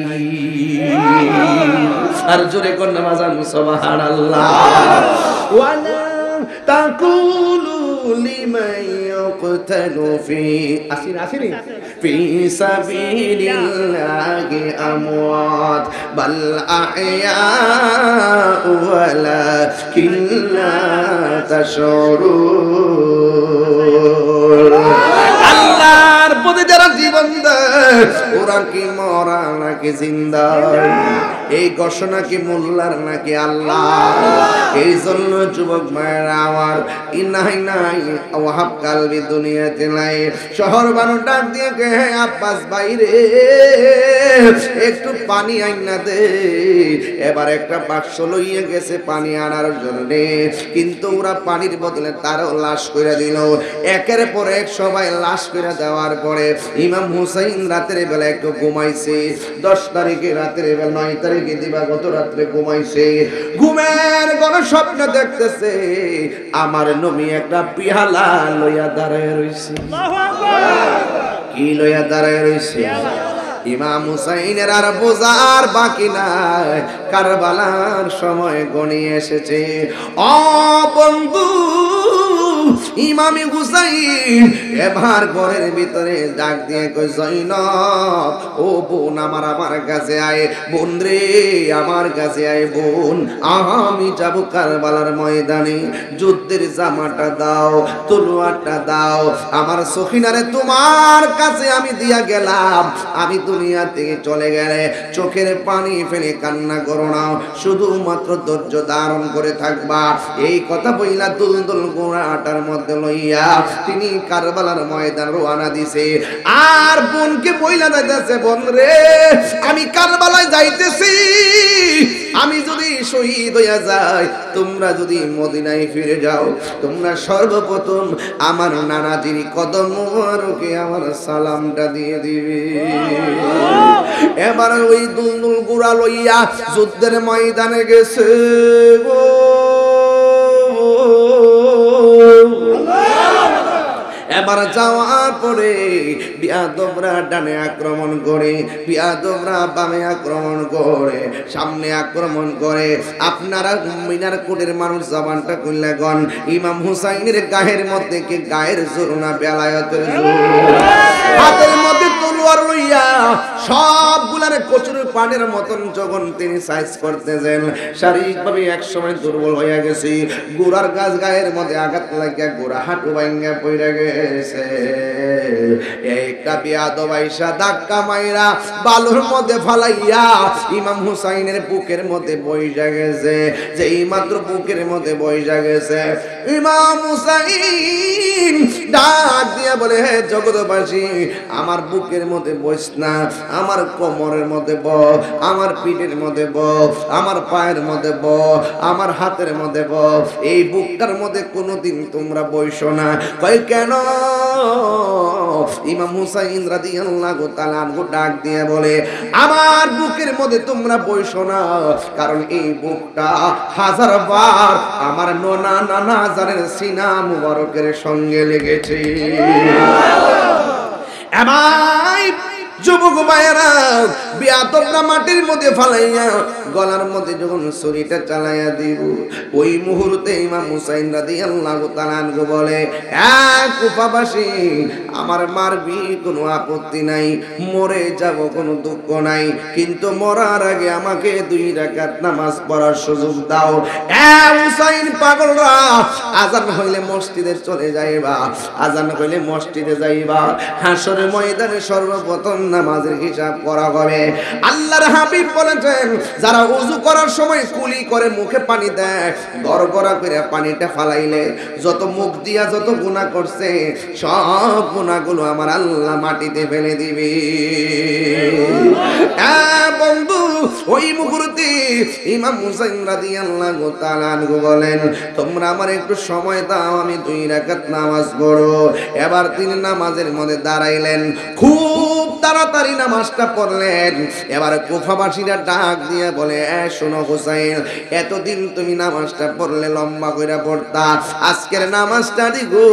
আর জোরে কন্যা বাজান সুবহানাল্লাহ। ওয়ালা তাকুলু লিমান ইয়ুকতালু ফি আসিনি ফি সাবিলিল্লাহি আমওয়াত বাল আহইয়াউ ওয়ালাকিন লা তাশউরুন। আল্লাহর পথে যারা জীবন দেয় ওরা কি মরা নাকি জিন্দা? এই ঘোষণা কি মোল্লার নাকি আল্লাহ? এই জন্য যুবক ভাইরা আমার নাই নাই ওয়াহাব কালবি দুনিয়াতে নাই। শহর বানো ডাক দিয়ে কে আব্বাস বাইরে একটু পানি আইনা দে। এবার একটা বাক্স লইয়া গেছে পানি আনার জন্য, কিন্তু ওরা পানির বদলে তারও লাশ করে দিল। একের পর এক সবাই লাশ করে দেওয়ার পরে ইমাম হুসাইন রাতের বেলা একটু ঘুমাইছে। 10 তারিখে রাতের বেলা 9 তারিখে দিবাগত রাত্রে ঘুমাইছে। ঘুমের কোন স্বপ্ন দেখতেছে আমার নবী একটা পিয়ালা লইয়া দাঁড়ায় রইছে। কি লইয়া দাঁড়ায় রইছে? ইমাম হুসাইনের আর বোঝার বাকি নাই, কারবালার সময় গনিয়ে এসেছে। ও বন্ধু, ইমাম হুসাইন এবার ঘরের ভিতরে ডাক দিয়ে কই জয়নব, ও বোন আমার কাছে আয়। বোন রে আমার কাছে আয় বোন, আমি যাব কারবালার ময়দানে। যুদ্ধের জামাটা দাও, তলোয়ারটা দাও। আমার সখিনারে তোমার কাছে আমি দিয়া গেলাম, আমি দুনিয়া থেকে চলে গেলে চোখের পানি ফেলে কান্না করো না, শুধুমাত্র ধৈর্য ধারণ করে থাকবা। এই কথা বইলা দুলদুল ঘোড়াটার মধ্যে লইয়া তিনি কারবালার ময়দান রওনা দিছে। আর বোনকে বইলা যাইতেছে, বোন রে আমি কারবালায় যাইতেছি, আমি যদি শহীদ হইয়া যাই, তোমরা যদি মদিনায় ফিরে যাও, তোমরা সর্বপ্রথম আমার নানাজির কদম মোবারকে আমার সালামটা দিয়ে দিবে। এবার ওই দুলদুল ঘোড়া লইয়া যুদ্ধের ময়দানে গেছে। এবার যাওয়ার পরে বিয়াদবরা ডানে আক্রমণ করে, বিয়াদবরা বামে আক্রমণ করে, সামনে আক্রমণ করে। আপনারা মিনার কোটের মানুষ জবানটা খুললে গন, ইমাম হুসাইনের গায়ের মধ্যে কি গায়ের জোর না বেলায়েতের জোর? হাতের মধ্যে তলোয়ার লইয়া সবগুলারে কচুর পানের মতন যখন তিনি সাইজ করতেছেন, শারীরিকভাবে এক সময় দুর্বল হয়ে গেছে। গোড়ার গাছ গায়ের মধ্যে আঘাত লাগিয়া গোড়া হাঁটু ভাঙ্গা পড়ে গেছে। একটা বিয়াদব আইসা ধাক্কা মাইরা বালুর মধ্যে ফালাইয়া ইমাম হুসাইনের বুকের মধ্যে বইসা গেছে। যেই মাত্র বুকের মধ্যে বইসা গেছে, ইমাম হুসাইন ডাক দিয়া বলে, হে জগৎবাসী, আমার বুকের মধ্যে বইস না, আমার কোমরের মধ্যে ব, আমার পিঠের মধ্যে ব, আমার পায়ের মধ্যে ব, আমার হাতের মধ্যে ব। এই বুকটার মধ্যে কোনোদিন তোমরা বইসো না। কই কেন? ইমাম হুসাইন রাদিয়াল্লাহু তাআলা আনহু ডাক দিয়ে বলে, আমার বুকের মধ্যে তোমরা বইসো না, কারণ এই বুকটা হাজারবার আমার নানা জানের সিনা মুবারকের সঙ্গে লেগেছে। আমায় যুবক ভাইয়েরা বিয়াতবরা মাটির মধ্যে ফালাইয়া গলার মধ্যে যখন ছুরিটা চালাইয়া দিব ওই মুহূর্তে ইমাম হুসাইন রাদিয়াল্লাহু তাআলা আনহু বলে এক কুফাবাসী আমার মারবি কোনো আপত্তি নাই মরে যাব কোনো দুঃখ নাই কিন্তু মরার আগে আমাকে 2 রাকাত নামাজ পড়ার সুযোগ দাও। হুসাইন পাগলরা আজান হইলে মসজিদে চলে যাইবা, আজান হইলে মসজিদে যাইবা, হাসরের ময়দানে সর্বপ্রথম নামাজের হিসাব করা হবে। আল্লাহর হাবিব বলেছেন যারা ওযু করার সময় কুলি করে মুখে পানি দেয় গড়গড়া করে পানিটা ফালাইলে যত মুখ দিয়া যত গুনাহ করছে সব গুনাহগুলো আমার আল্লাহ মাটিতে ফেলে দিবে। বন্ধু ওই মুহূর্তে ইমাম হুসাইন রাদিয়াল্লাহু তাআলা আনহু বলেন তোমরা আমার একটু সময় দাও আমি 2 রাকাত নামাজ পড়ব। এবার তিনি নামাজের মধ্যে দাঁড়াইলেন, খুব তাড়াতাড়ি নামাজটা পড়লেন। এবার কুফাবাসীরা ডাক দিয়ে বলে শোনো হুসাইন এতদিন তুমি নামাজটা পড়লে লম্বা কইরা পড়তা, আজকের নামাজটা দিগো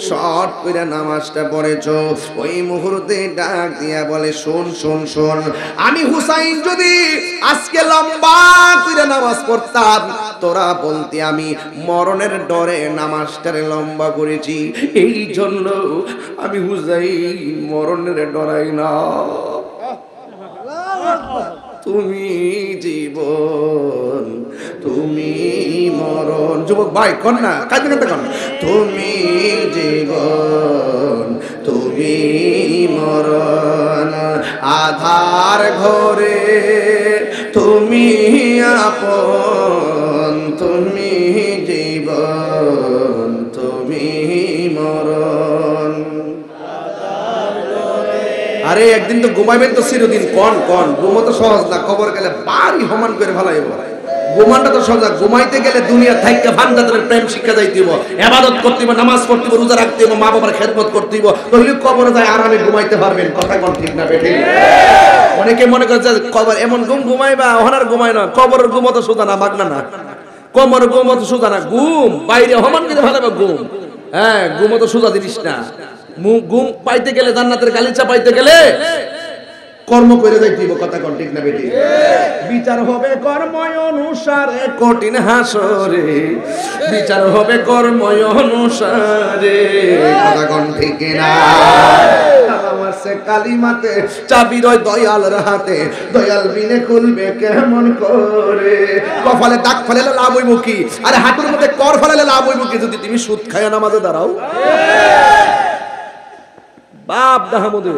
শর্ট কইরা নামাজটা পড়েছো। ওই মুহূর্তে ডাক দিয়া বলে শোন শোন শোন আমি হুসাইন যদি আজকে লম্বা কইরা নামাজ পড়তাম তোরা বলতে আমি মরণের ডরে নামাজটারে লম্বা করেছি, এই জন্য আমি হুসাইন মরণের ডরাই না। তুমি জীবন তুমি মরণ, যুবক ভাই কন না কাঁদতে কাঁদতে কন, তুমি জীবন তুমি মরণ আধার ঘরে তুমি আপন, তুমি জীবন তুমি মরণ। আরে একদিন তো ঘুমাইবেন তো চিরদিন, কন কন ঘুমো তো সহজ না, খবর গেলে বাড়ি সমান করে ফেলাইব। ঘুমানটা তো সহজ, ঘুমাইতে গেলে দুনিয়া থাইকা ভান্ডাতের প্রেম শিক্ষা যাইতেইব, ইবাদত করতেইব, নামাজ পড়তেইব, রোজা রাখতেইব, মা বাবার খেদমত করতেইব, তাহলে কবরে যায় আরামে ঘুমাইতে পারবেন। কথা কোন ঠিক না বেঠিক? অনেকে মনে করে যে কবর এমন ঘুম ঘুমাইবা ওহানার ঘুমায় না, কবরের ঘুম তো সুদা না, মাগনা না, কবরের ঘুম তো সুদা না, ঘুম বাইরে সমান করে ফেলাবে ঘুম। হ্যাঁ ঘুম তো সুদা জিনিস না, ঘুম পাইতে গেলে জান্নাতের গালিচা পাইতে গেলে কর্ম করে যাইতেইব। কথা কোন ঠিক না বেঠিক? বিচার হবে কর্ম অনুসারে কঠিন হাসরে, বিচার হবে কর্ম অনুসারে। কথা কোন ঠিক না? কালামাসে কালিমাতে চাবি রয় দয়ালের হাতে, দয়াল বিনে খুলবে কেমন করে। কপালে দাগ ফেলালে লাভ হইব কি? আরে হাঁটুর মধ্যে কর ফেলালে লাভ হইব কি যদি তুমি সুদ খায়া নামাজে দাঁড়াও? বাপ দাহামুদে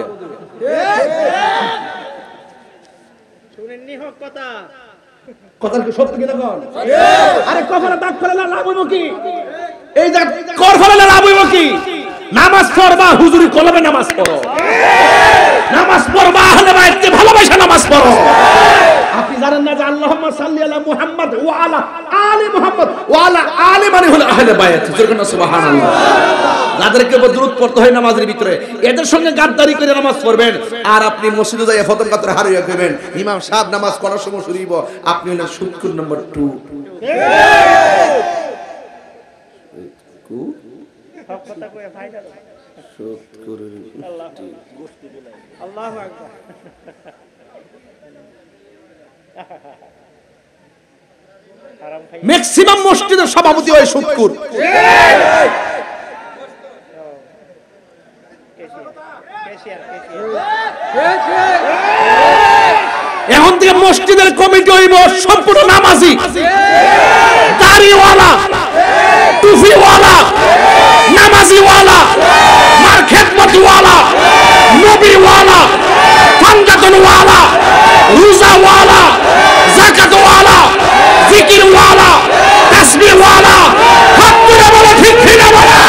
কথা কি সত্য কিনা কন? আরে কপালে দাগ ফেলালে লাভ হইব কি? এই যে কর ফেলালে লাভ হইব কি? নামাজ পড়বা হুজুরি কলমে নামাজ পড়ো, নামাজ পড়বা আহলে বাইতকে ভালোবাসা নামাজ পড়ো। আপনি জানেন না যে আল্লাহুম্মা সাল্লি আলা মুহাম্মদ ওয়া আলা আলি মুহাম্মদ ওয়া আলা আলি মানে হলো আহলে বাইত। যেরকম সুবহানাল্লাহ, যাদেরকে দরুদ পড়তে হয় নামাজের ভিতরে এদের সঙ্গে গাদ্দারি করে নামাজ পড়বেন। আর আপনি মসজিদে যাইয়া ফতম কাতরে হারিয়ে গেবেন, ইমাম সাহেব নামাজ পড়ার সময় শুনিব, আপনি হলেন সুদকুর নম্বর 2। ম্যাক্সিমাম মসজিদের সভাপতি হয় সুদকুর। এখন থেকে মসজিদের কমিটি হইব সম্পূর্ণ নামাজি, দাড়িওয়ালা, টুপিওয়ালা, নামাজিওয়ালা, মার খেদমতওয়ালা, নবীওয়ালা, ফান্দাতনওয়ালা, রোজাওয়ালা, যাকাতওয়ালা, জিকিরওয়ালা, তাসবিহওয়ালা। হাত তুলে বলে ঠিক ঠিক বলে।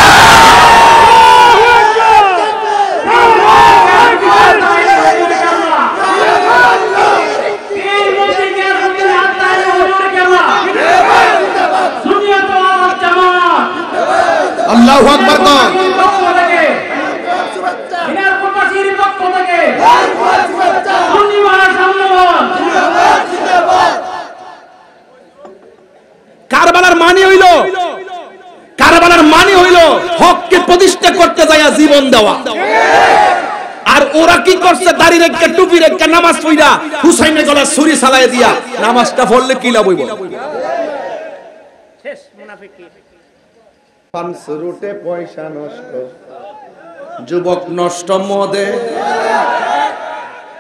আল্লাহু আকবার কোন? কারবালার মানে হইল, কারবালার মানে হইল হককে প্রতিষ্ঠা করতে যায় জীবন দেওয়া। আর আর ওরা কি করছে? দাড়ি রেখে টুপি রেখে নামাজ পড়া হুসাইনের গলায় ছুরি চালায় দিয়া নামাজটা পড়লে কি লাভ হইব? শেষ মুনাফিকি। পাঁচ রুটে পয়সা নষ্ট, যুবক নষ্ট মদে,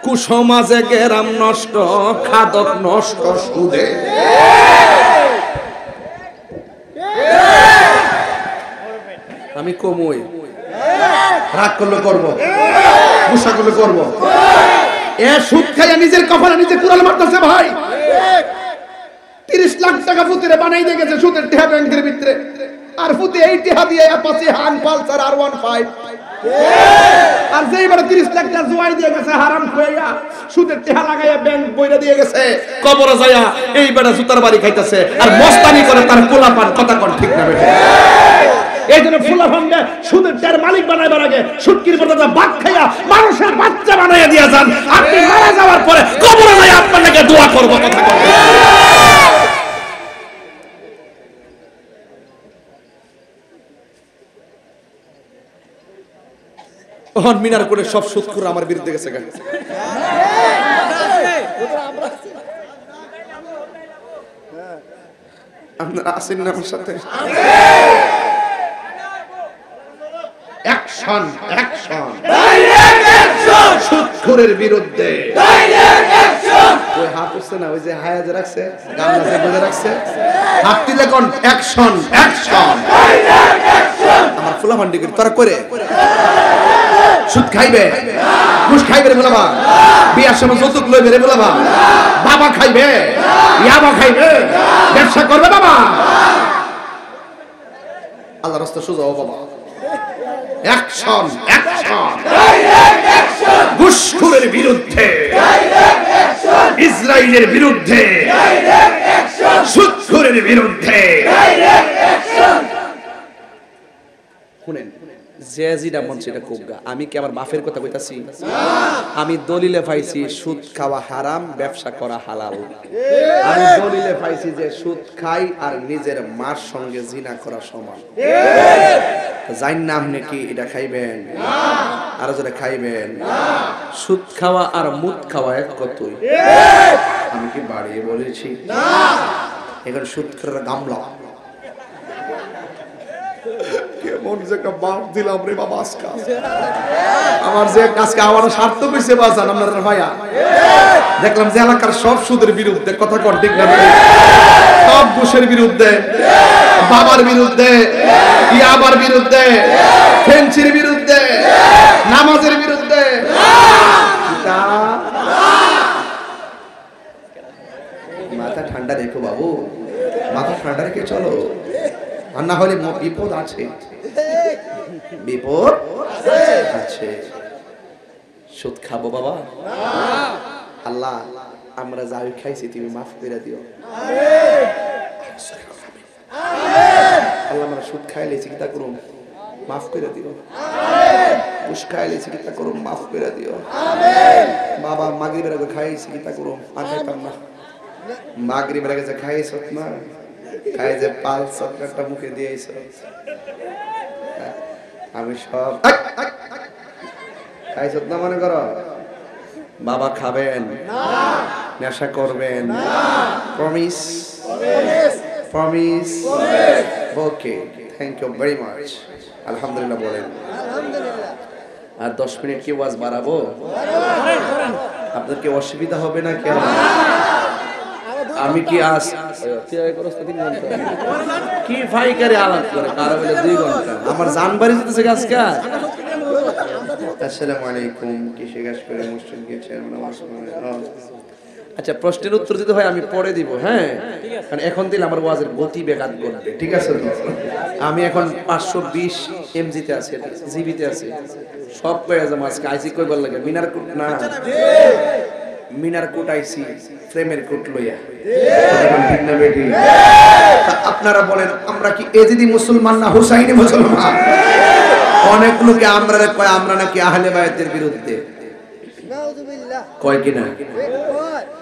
কুসমাজে গেরাম নষ্ট, খাদক নষ্ট সুদে। আমি কমই রাগ করলে করবো, গুসা করলে করবো। এ সুদ খাইয়া নিজের কপালে নিজে কুড়াল মারতেছে ভাই। 30 লাখ টাকা ফুতিরে বানাই দিয়ে গেছে সুদের টেহা ব্যাংকের ভিতরে, আর ফুতে এই টেহা দিয়ে অ্যাপাচি হান পালসার R15, আর যেই বড় 30 লাখ টাকা জোয়াই দিয়ে গেছে হারাম খাইয়া সুদের টেহা লাগাইয়া ব্যাংক বইরা দিয়ে গেছে, কবরে যায়া এই বড় জুতার বাড়ি খাইতেছে আর মস্তানি করে তার পোলাপান। কথা কোন ঠিক না বেটা? এই জন্য ফুলাফান্ডে সুদের টের মালিক বানাইবার আগে সুটকির বদলে বাদ খাইয়া মানুষের বাচ্চা বানাইয়া দিয়া যান। আপনি মারা যাওয়ার পরে কবরে যাই আপনার নাকি দোয়া করব। কথা কোন ওহন মিনার করে সব সুদখোর আমার বিরুদ্ধে গেছে কেন? আপনারা আছেন না আমার সাথে? অ্যাকশন, অ্যাকশন, ডাইরেক্ট অ্যাকশন সুদখোরের বিরুদ্ধে, ডাইরেক্ট অ্যাকশন। ওই হাত উঠছে না, ওই যে হায়াজ রাখছে, গামলা যে বলে রাখছে, হাত দিলে কোন অ্যাকশন, অ্যাকশন, ডাইরেক্ট অ্যাকশন। আমার ফুলাফান্ডি করে তোরা করে সুদ খাইবে, ঘুষ খাইবে রে বলাবা, বিয়ার সময় যৌতুক লইবে রে বলাবা, বাবা খাইবে, ইয়াবা খাইবে, ব্যবসা করবে বাবা। আল্লাহ রাস্তা সোজা ও বাবা। অ্যাকশন, অ্যাকশন, ডাইরেক্ট অ্যাকশন ঘুষখোরের বিরুদ্ধে, ডাইরেক্ট অ্যাকশন ইসরায়েলের বিরুদ্ধে, ডাইরেক্ট অ্যাকশন সুদখোরের বিরুদ্ধে, ডাইরেক্ট অ্যাকশন। শুনেন, যে যেটা মন সেটা কোগা। আমি কি আমার বাপের কথা কইতাছি? আমি দলিলে পাইছি সুদ খাওয়া হারাম, ব্যবসা করা হালাল। আমি দলিলে পাইছি যে সুদ খাই আর নিজের মার সঙ্গে জিনা করা সমান। জান নাম নাকি এটা খাইবেন? আর যারা খাইবেন, সুদ খাওয়া আর মুদ খাওয়া এক কতই। আমি কি বাড়িয়ে বলেছি? এখন সুদ খাওয়ার গামলা কেমন যে একটা বাপ দিলাম রে বাবা। আজকে আমার যে আজকে আমার সার্থক হয়েছে বাজান আপনারা ভাইয়া। দেখলাম যে এলাকার সব সুদের বিরুদ্ধে। কথা কর ঠিক না? সব ঘুষের বিরুদ্ধে, বাবার বিরুদ্ধে, ইয়াবার বিরুদ্ধে, ফেন্সির বিরুদ্ধে, নামাজের বিরুদ্ধে। মাথা ঠান্ডা রেখো বাবু, মাথা ঠান্ডা রেখে চলো, আর না হলে বিপদ আছে, বিপদ আছে। সুদ খাবো বাবা? আল্লাহ আমরা যা খাইছি তুমি মাফ করে দিও। আল্লাহ আমরা সুদ খাইলে চিন্তা করুন, মাফ করে দিও। ঘুষ খাইলে চিন্তা করুন, মাফ করে দিও। বাবা মাগরিবের আগে খাইছি চিন্তা করুন, আর খাইতাম না। মাগরিবের আগে যে খাইছ না, খাই যে পাল সরকারটা মুখে দিয়েছ, আমি সব খাইছ না মনে করো। বাবা খাবেন, নেশা করবেন, promise, promise. Okay, thank you very much. আলহামদুলিল্লাহ বলেন। আর 10 মিনিট কি ওয়াজ বাড়াবো? আপনাদের কি অসুবিধা হবে না? কেন আমি কি আস কি ফাইকারে আলাপ করে কারো বলে 2 ঘন্টা আমার জান বাড়ি যেতেছে আজকে। আসসালামু আলাইকুম। কি শেষ করে মসজিদ গিয়েছেন নামাজ পড়ে? আচ্ছা, প্রশ্নের উত্তর দিতে হয় আমি পরে দিব। হ্যাঁ, কারণ এখন দিলে আমার ওয়াজের গতি বেঘাত করবে। ঠিক আছে তো? আমি এখন 520 এমজিতে আছি, জিবিতে আছি, সব কয়ে যাবো আজকে। আইসি কইবার লাগে মিনার কোট না, মিনার কোট আইসি ফ্রেমের কোট লইয়া। ঠিক না বেটি? আপনারা বলেন আমরা কি এজিদি মুসলমান না হুসাইনি মুসলমান? অনেক লোকে আমরা কয় আমরা নাকি আহলে বায়াতের বিরুদ্ধে, কয় কিনা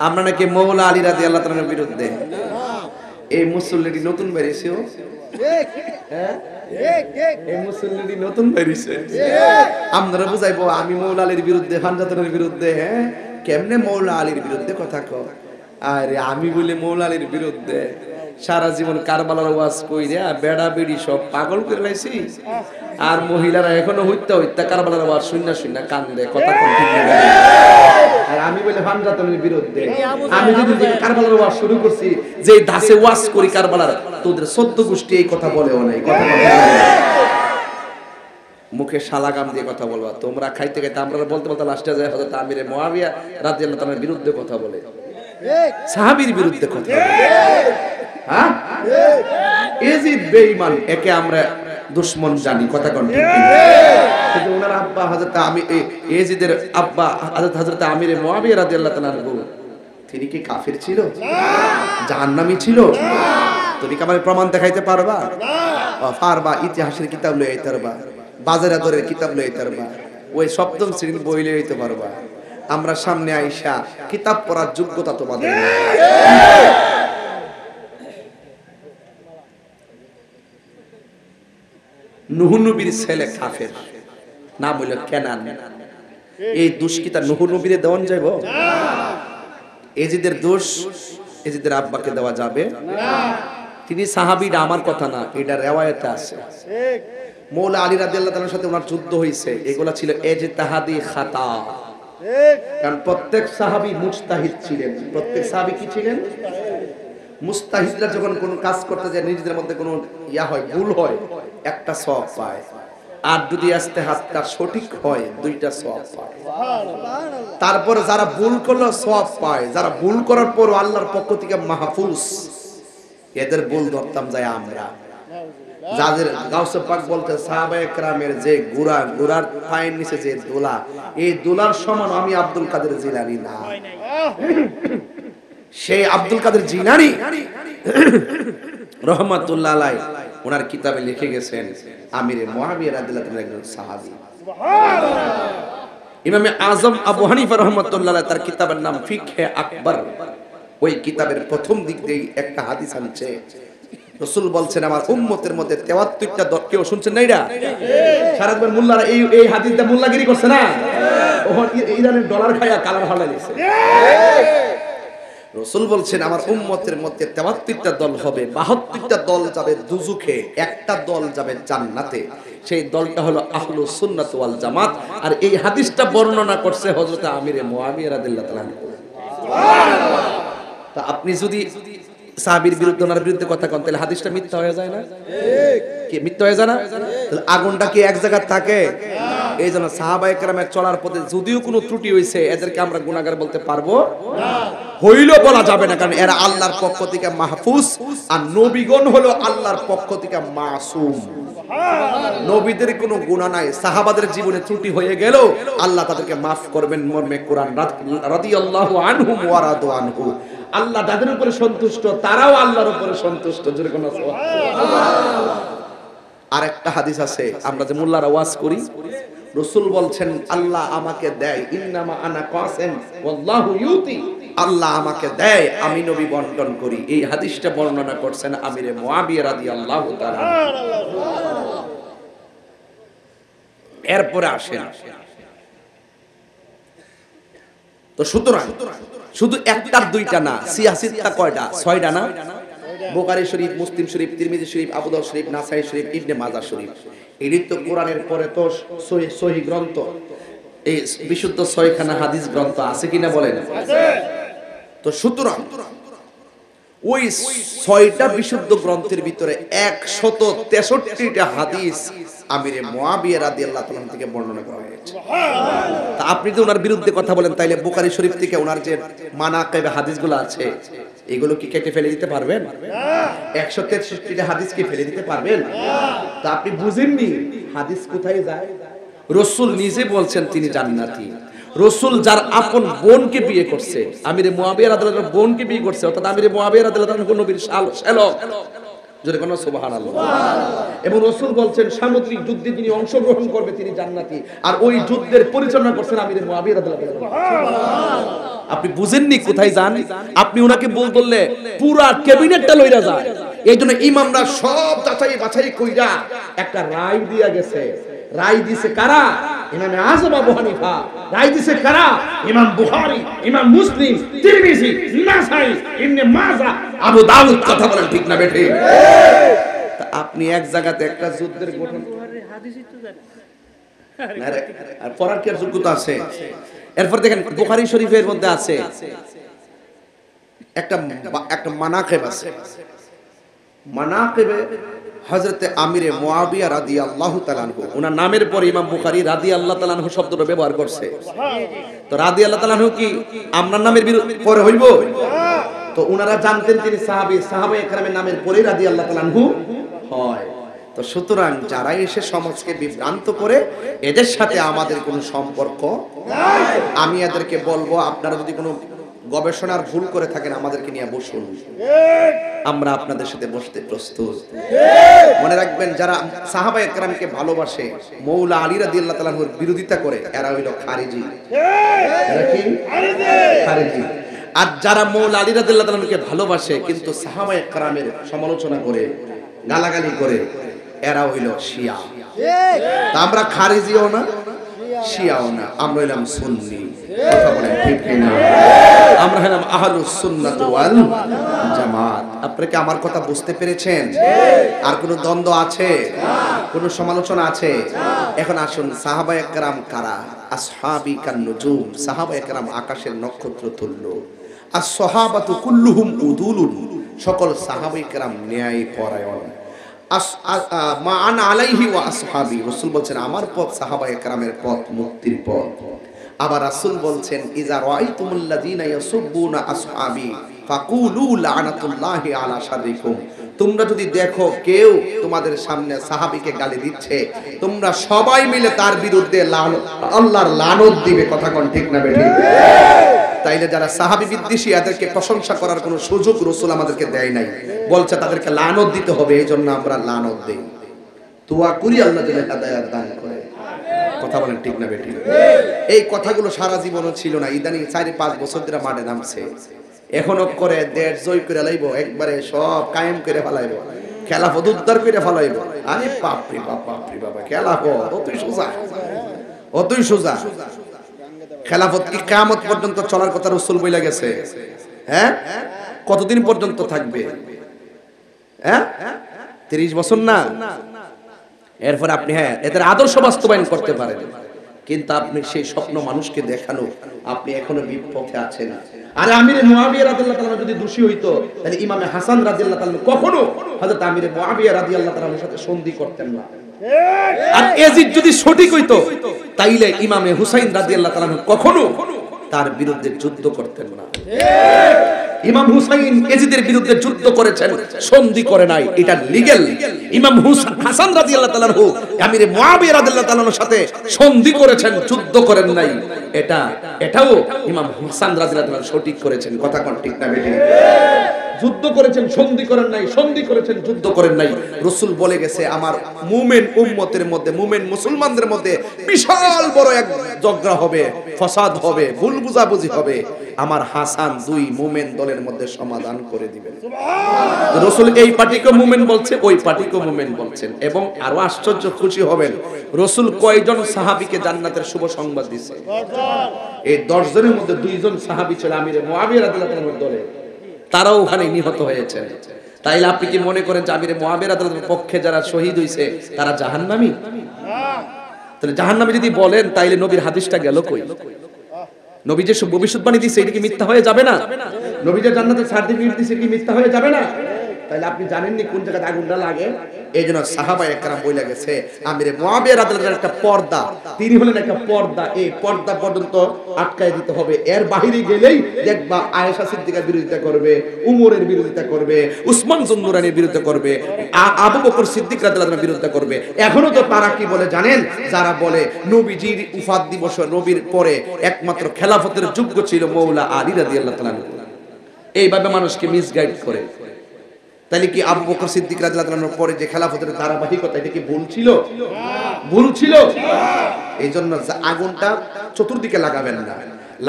আমরা নাকি মৌলা আলী রাদিয়াল্লাহু তাআলার বিরুদ্ধে। এই মুসল্লিটি নতুন বেরিয়েছে, এই মুসল্লি নতুন বেরিয়েছে আপনারা বুঝাইবো আমি মৌলা আলীর বিরুদ্ধে ফানজাতনের বিরুদ্ধে হ্যাঁ কেমনে মৌলা আলীর বিরুদ্ধে কথা কও আরে আমি বলি মৌলা আলীর বিরুদ্ধে সারা জীবন কারবালার ওয়াজ কইরা বেড়া বেড়ি সব পাগল করে লাইছি আর মহিলারা এখনো হইতা কারবালার ওয়াজ শুননা কান্দে কথা কোন ঠিক না আর আমি বলি ফানজাতনের বিরুদ্ধে আমি যদি কারবালার ওয়াজ শুরু করছি যে দাসে ওয়াজ করি কারবালার তোদের 14 গোষ্ঠী এই কথা বলেও নাই কথা বলে মুখে শালাগাম দিয়ে কথা বলবা তোমরা খাইতে খাইতে আমরা বলতে বলতে লাস্টে যায় হযরত আমির মুয়াবিয়া রাদিয়াল্লাহু তাআলার বিরুদ্ধে কথা বলে সাহাবীর বিরুদ্ধে কথা বলে হ্যাঁ ইয়াজিদ বেঈমান একে আমরা দুশমন জানি কথা কোন ঠিক কিন্তু ওনার আব্বা হযরত ইয়াজিদের আব্বা হযরত আমির মুয়াবিয়া রাদিয়াল্লাহু তাআলা তিনি কি কাফির ছিল না জাহান্নামী ছিল তুমি কি আমারে প্রমাণ দেখাইতে পারবা না পারবা ইতিহাসের কিতাব লইতে পারবা বাজারে দরের কিতাব লইতে পারবা ওই সপ্তম শ্রেণীর বই লইতে পারবা আমরা সামনে আইসা কিতাব পড়ার যোগ্যতা তোমাদের নেই নূহ নবীর ছেলে কাফের নাম হইল কেনান এই দোষ কি তার নূহ নবীরে দেওয়ান যাইব না এজিদের দোষ এজিদের আব্বাকে দেওয়া যাবে না তিনি সাহাবীরা আমার কথা না এটা riwayate আছে ঠিক মৌলা আলী রাদিয়াল্লাহু তাআলার সাথে ওনার যুদ্ধ হইছে এগুলা ছিল ইজতিহাদি খাতা ঠিক কারণ প্রত্যেক সাহাবী মুজতাহিদ ছিলেন প্রত্যেক সাহাবী কি ছিলেন মুস্তাহিদরা যখন কোন কাজ করতে যায় নিজেদের মধ্যে কোন ইয়া হয় ভুল হয় একটা সওয়াব পায় আর যদি ইজতিহাদটা সঠিক হয় দুইটা সওয়াব পায় সুবহানাল্লাহ তারপর যারা ভুল করলো সওয়াব পায় যারা ভুল করার পর আল্লাহর পক্ষ থেকে মাহফুজ এদের ভুল ধরতাম যায় আমরা যাদের গাউসে পাক বলতে সাহাবায়ে কেরামের যে গুরার পায়ের নিচে যে দোলা এই দোলার সমান আমি আব্দুল কাদের জিলানী না সেই আব্দুল কাদের জিলানী রাহমাতুল্লাহ আলাইহি ওনার কিতাবে লিখে গেছেন আমিরে মুয়াবিয়া রাদিয়াল্লাহু তাআলা একজন সাহাবী সুবহানাল্লাহ ইমামে আজম আবু হানিফা রাহমাতুল্লাহ আলাইহি তার কিতাবের নাম ফিকহে আকবর ওই কিতাবের প্রথম দিক দিয়ে একটা হাদিস আনছে রাসূল বলছেন আমার উম্মতের মধ্যে 73টা দল কেউ শুনছেন না এটা সারাদিন মোল্লারা এই হাদিসটা মোল্লাগিরি করছে না ওহন ইরানের ডলার খায়া কালার হলাইছে রাসূল বলছেন আমার উম্মতের মধ্যে 73টা দল হবে 72টা দল যাবে দুজুখে একটা দল যাবে জান্নাতে সেই দলটা হলো আহলুস সুন্নাত ওয়াল জামাত আর এই হাদিসটা বর্ণনা করছে হযরত আমিরে মুয়াবিয়া রাদিয়াল্লাহু তাআলা সুবহানাল্লাহ তা আপনি যদি সাহাবীর বিরুদ্ধে ওনার বিরুদ্ধে কথা কোন তাহলে হাদিসটা মিথ্যা হয়ে যায় না ঠিক কি মিথ্যা হয়ে যায় না তাহলে আগুনটা কি এক জায়গায় থাকে না এইজন্য সাহাবায়ে কেরামের চলার পথে যদিও কোনো ত্রুটি হইছে এদেরকে আমরা গুনাহগার বলতে পারবো না হইলো বলা যাবে না কারণ এরা আল্লাহর পক্ষ থেকে মাহফুজ আর নবীগণ হলো আল্লাহর পক্ষ থেকে মাসুম সুবহানাল্লাহ নবীদের কোনো গুনাহ নাই সাহাবাদের জীবনে ত্রুটি হয়ে গেল আল্লাহ তাদেরকে maaf করবেন মর্মে কোরআন রাদিয়াল্লাহু আনহুম ওয়া রাদু আনহু আল্লাহ যাদের উপরে সন্তুষ্ট তারাও আল্লাহর উপরে সন্তুষ্ট জোরে কোন সুবহানাল্লাহ আরেকটা হাদিস আছে আমরা যে মোল্লার ওয়াজ করি রাসূল বলছেন আল্লাহ আমাকে দেয় ইন্নামা আনা কাসিম ওয়াল্লাহু ইউতি আল্লাহ আমাকে দেয় আমি নবী বন্টন করি এই হাদিসটা বর্ণনা করছেন আমিরে মুয়াবিয়া রাদিয়াল্লাহু তাআলা সুবহানাল্লাহ এরপরে আসেন তো সুতরাং শুধু একটা দুইটা না সিয়াসিতটা কয়টা ছয়টা না বুখারী শরীফ মুসলিম শরীফ তিরমিজি শরীফ আবু দাউদ শরীফ নাসাই শরীফ ইবনে মাজাহ শরীফ এই তো কোরআনের পরে তো সহিহ গ্রন্থ এই বিশুদ্ধ ছয়খানা হাদিস গ্রন্থ আছে কিনা বলেন আছে তো সুতরাং ওই ছয়টা বিশুদ্ধ গ্রন্থের ভিতরে 163টা হাদিস আমিরে মুয়াবিয়া রাদিয়াল্লাহু তাআলা থেকে বর্ণনা করা হয়েছে সুবহানাল্লাহ তা আপনি যদি ওনার বিরুদ্ধে কথা বলেন তাইলে বুখারী শরীফ থেকে ওনার যে মানাকিব হাদিসগুলো আছে এগুলো কি কেটে ফেলে দিতে পারবেন না 163টা হাদিস কি ফেলে দিতে পারবেন না তা আপনি বুঝেননি হাদিস কোথায় যায় রাসূল নিজে বলছেন তিনি জান্নাতি রাসূল যার আপন বোনকে বিয়ে করছে আমিরে মুয়াবিয়া রাদিয়াল্লাহু তাআলার বোনকে বিয়ে করছে অর্থাৎ আমিরে মুয়াবিয়া রাদিয়াল্লাহু তাআলা নবীর শালক জোরে কোন সুবহানাল্লাহ এবং রাসূল বলছেন সামুদ্রিক যুদ্ধে যিনি অংশগ্রহণ করবে তিনি জান্নাতি আর ওই যুদ্ধের পরিচালনা করছেন আমিরে মুয়াবিয়া রাদিয়াল্লাহু তাআলা সুবহানাল্লাহ আপনি বুঝেননি কোথায় যান আপনি উনাকে বললে পুরা ক্যাবিনেটটা লইরা যায় এই জন্য ইমামরা সব যাচাই বাছাই কইরা একটা রায় দিয়া গেছে। রায় দিছে কারা? ইমামে আযম আবু হানিফা। রায় দিছে কারা? ইমাম বুখারী, ইমাম মুসলিম, তিরমিজি, নাসাই, ইবনে মাজাহ, আবু দাউদ। কথা বলেন ঠিক না বেঠিক? তা আপনি এক জায়গাতে একটা যুদ্ধের গঠন হাদিসই তো জানেন আর পড়ার কি যোগ্যতা আছে? এরপর দেখেন বুখারী শরীফের মধ্যে আছে একটা মানাকিব আছে। মানাকিবে হযরতে আমিরে মুয়াবিয়া রাদিয়াল্লাহু তাআলা আনহু, ওনার নামের পরে ইমাম বুখারী রাদিয়াল্লাহু তাআলা আনহু শব্দটা ব্যবহার করছে। তো রাদিয়াল্লাহু তাআলা আনহু কি আপনার নামের পরে হইব? তো ওনারা জানতেন তিনি সাহাবী, সাহাবায়ে কেরামের নামের পরে রাদিয়াল্লাহু তাআলা আনহু হয়। তো সুতরাং যারা এসে সমাজকে বিভ্রান্ত করে, এদের সাথে আমাদের কোনো সম্পর্ক নাই। আমি এদেরকে বলবো, আপনারা যদি কোনো গবেষণার ভুল করে থাকেন আমাদেরকে নিয়ে বসুন, আমরা আপনাদের সাথে বসতে প্রস্তুত। মনে রাখবেন, যারা সাহাবায়ে কেরামকে ভালোবাসে, মৌলা আলী রাদিয়াল্লাহু তাআলা আনহুর বিরোধিতা করে, এরা হইল খারিজি। এরা কি? খারিজি। আর যারা মৌলা আলী রাদিয়াল্লাহু তাআলা আনহুকে ভালোবাসে কিন্তু সাহাবায়ে কেরামের সমালোচনা করে, গালাগালি করে, এরা হইল শিয়া। তা আমরা খারিজিও না, শিয়াও না, আমরা হইলাম সুন্নি। কথা বলেন ঠিক কিনা? আমরা হলাম আহলুস সুন্নাত ওয়াল জামাত। আপনারা কি আমার কথা বুঝতে পেরেছেন? আর কোনো দ্বন্দ্ব আছে? কোনো সমালোচনা আছে? এখন আসুন, সাহাবায়ে কেরাম কারা? আসহাবী কান নুজুম, সাহাবায়ে কেরাম আকাশের নক্ষত্র তুল্য। আস-সাহাবাতু কুল্লুহুম উদুলুন, সকল সাহাবায়ে কেরাম ন্যায় পরায়ণ। মা আনা আলাইহি ওয়া আসহাবী, রাসূল বলছেন আমার পথ সাহাবায়ে কেরামের পথ, মুক্তির পথ। আবার রাসূল বলছেন ইজা রাআইতুমুল্লাযীনা ইয়াসুবুনা আসহাবী ফাকুলু লানাতুল্লাহি আলা শাররিকুম, তোমরা যদি দেখো কেউ তোমাদের সামনে সাহাবীকে গালি দিচ্ছে, তোমরা সবাই মিলে তার বিরুদ্ধে আল্লাহর লানত দিবে। কথা কোন ঠিক না বেঠিক? তাইলে যারা সাহাবী বিদ্বেষী, এদেরকে প্রশংসা করার কোনো সুযোগ রাসূল আমাদেরকে দেয় নাই, বলছে তাদেরকে লানত দিতে হবে। এইজন্য আমরা লানত দেই, দোয়া করি আল্লাহ যেন হেদায়েত দান করে। কথা বলেন ঠিক না বেঠিক? এই কথাগুলো সারা জীবনও ছিল না, ইদানিং 4-5 বছর ধরে মাঠে নামছে। এখনো করে দেড় জয় করে লাইব, একবারে সব কায়েম করে ফেলাইব, খেলাফত উদ্ধার করে ফেলাইব। আরে বাপ রে বাপ, বাপ রে বাবা, খেলাফত অতই সোজা, অতই সোজা। খেলাফত কি কিয়ামত পর্যন্ত চলার কথা রাসূল বলে গেছে? হ্যাঁ, কতদিন পর্যন্ত থাকবে? হ্যাঁ, 30 বছর না? এরপর আপনি এদের আদর্শ বাস্তবায়ন করতে পারেন, কিন্তু আপনি সেই স্বপ্ন মানুষকে দেখানো, আপনি এখনো বিপথে আছেন। আরে আমিরে মুয়াবিয়া রাদিয়াল্লাহু তাআলা যদি দোষী হইতো, তাহলে ইমামে হাসান রাদিয়াল্লাহু তাআলা কখনো হযরত আমিরে মুয়াবিয়া রাদিয়াল্লাহু তাআলার সাথে সন্ধি করতেন না। আর এজিদ যদি সঠিক হইতো, তাইলে ইমামে হুসাইন রাদিয়াল্লাহু তাআলা কখনো তার বিরুদ্ধে যুদ্ধ করতেন না। ইমাম হুসাইন এজিদের বিরুদ্ধে যুদ্ধ করেছেন, সন্ধি করে নাই, এটা লিগ্যাল। ইমাম হাসান রাদিয়াল্লাহু তাআলা আমিরে মুয়াবিয়া রাদিয়াল্লাহু তাআলার সাথে সন্ধি করেছেন, যুদ্ধ করেন নাই। এটাও ইমাম হাসান রাদিয়াল্লাহু তাআলা সঠিক করেছেন। কথা কোন ঠিক না বেঠিক? যুদ্ধ করেছেন, সন্ধি করেন নাই, সন্ধি করেছেন, যুদ্ধ করেন নাই। রাসূল বলে গেছে আমার মুমিন উম্মতের মধ্যে, মুমিন মুসলমানদের মধ্যে বিশাল বড় এক ঝগড়া হবে, ফাসাদ হবে, ভুল বুঝাবুঝি হবে। আমার হাসান 2 মুমিন দলের মধ্যে সমাধান করে দিবেন। সুবহানাল্লাহ। রাসূল এই পার্টিকে মুমিন বলছে, ওই পার্টিকে মুমিন বলছেন। এবং আরো আশ্চর্য খুশি হবেন, রাসূল কয়জন সাহাবীকে জান্নাতের শুভ সংবাদ দিয়েছে? 10 জন। এই 10 জনের মধ্যে 2 জন সাহাবী ছিল আমিরে মুয়াবিয়া রাদিয়াল্লাহু তাআলার দলে, তারাও ওখানে নিহত হয়েছে। তাইলে আপনি কি মনে করেন যে আমিরে মুয়াবিয়া রাদিয়াল্লাহু তাআলার পক্ষে যারা শহীদ হইছে তারা জাহান্নামী? তাহলে জাহান্নামী যদি বলেন, তাইলে নবীর হাদিসটা গেল কই? নবী যে ভবিষ্যৎবাণী দিয়েছে এটা কি মিথ্যা হয়ে যাবে না? নবী যে জান্নাতের সার্টিফিকেট দিয়েছে কি মিথ্যা হয়ে যাবে না? তাইলে আপনি জানেননি কোন জায়গায় আগুনটা লাগে? এইজন্য সাহাবায়ে কেরাম বলে গেছে আমিরে মুয়াবিয়া রাদিয়াল্লাহু তাআলার একটা পর্দা, তিনি হলেন একটা পর্দা, এই পর্দা পর্যন্ত আটকায় দিতে হবে। এর বাইরে গেলেই দেখবা আয়েশা সিদ্দিকার বিরোধিতা করবে, উমরের বিরোধিতা করবে, উসমান জুন্নুরানির বিরোধিতা করবে, আবু বকর সিদ্দিক রাদিয়াল্লাহু তাআলার বিরোধিতা করবে। এখনো তো তারা কি বলে জানেন? যারা বলে নবীজির উফাত দিবস, নবীর পরে একমাত্র খেলাফতের যোগ্য ছিল মৌলা আলী রাদিয়াল্লাহু তাআলা। এইভাবে মানুষকে মিসগাইড করে। তাহলে কি আবু বকর সিদ্দিক রাদিয়াল্লাহু তাআলার পরে যে খেলাফতের ধারাবাহিকতা, এটা কি ভুল ছিল? ভুল ছিল। এইজন্য আগুনটা চতুর্দিকে লাগাবেন না,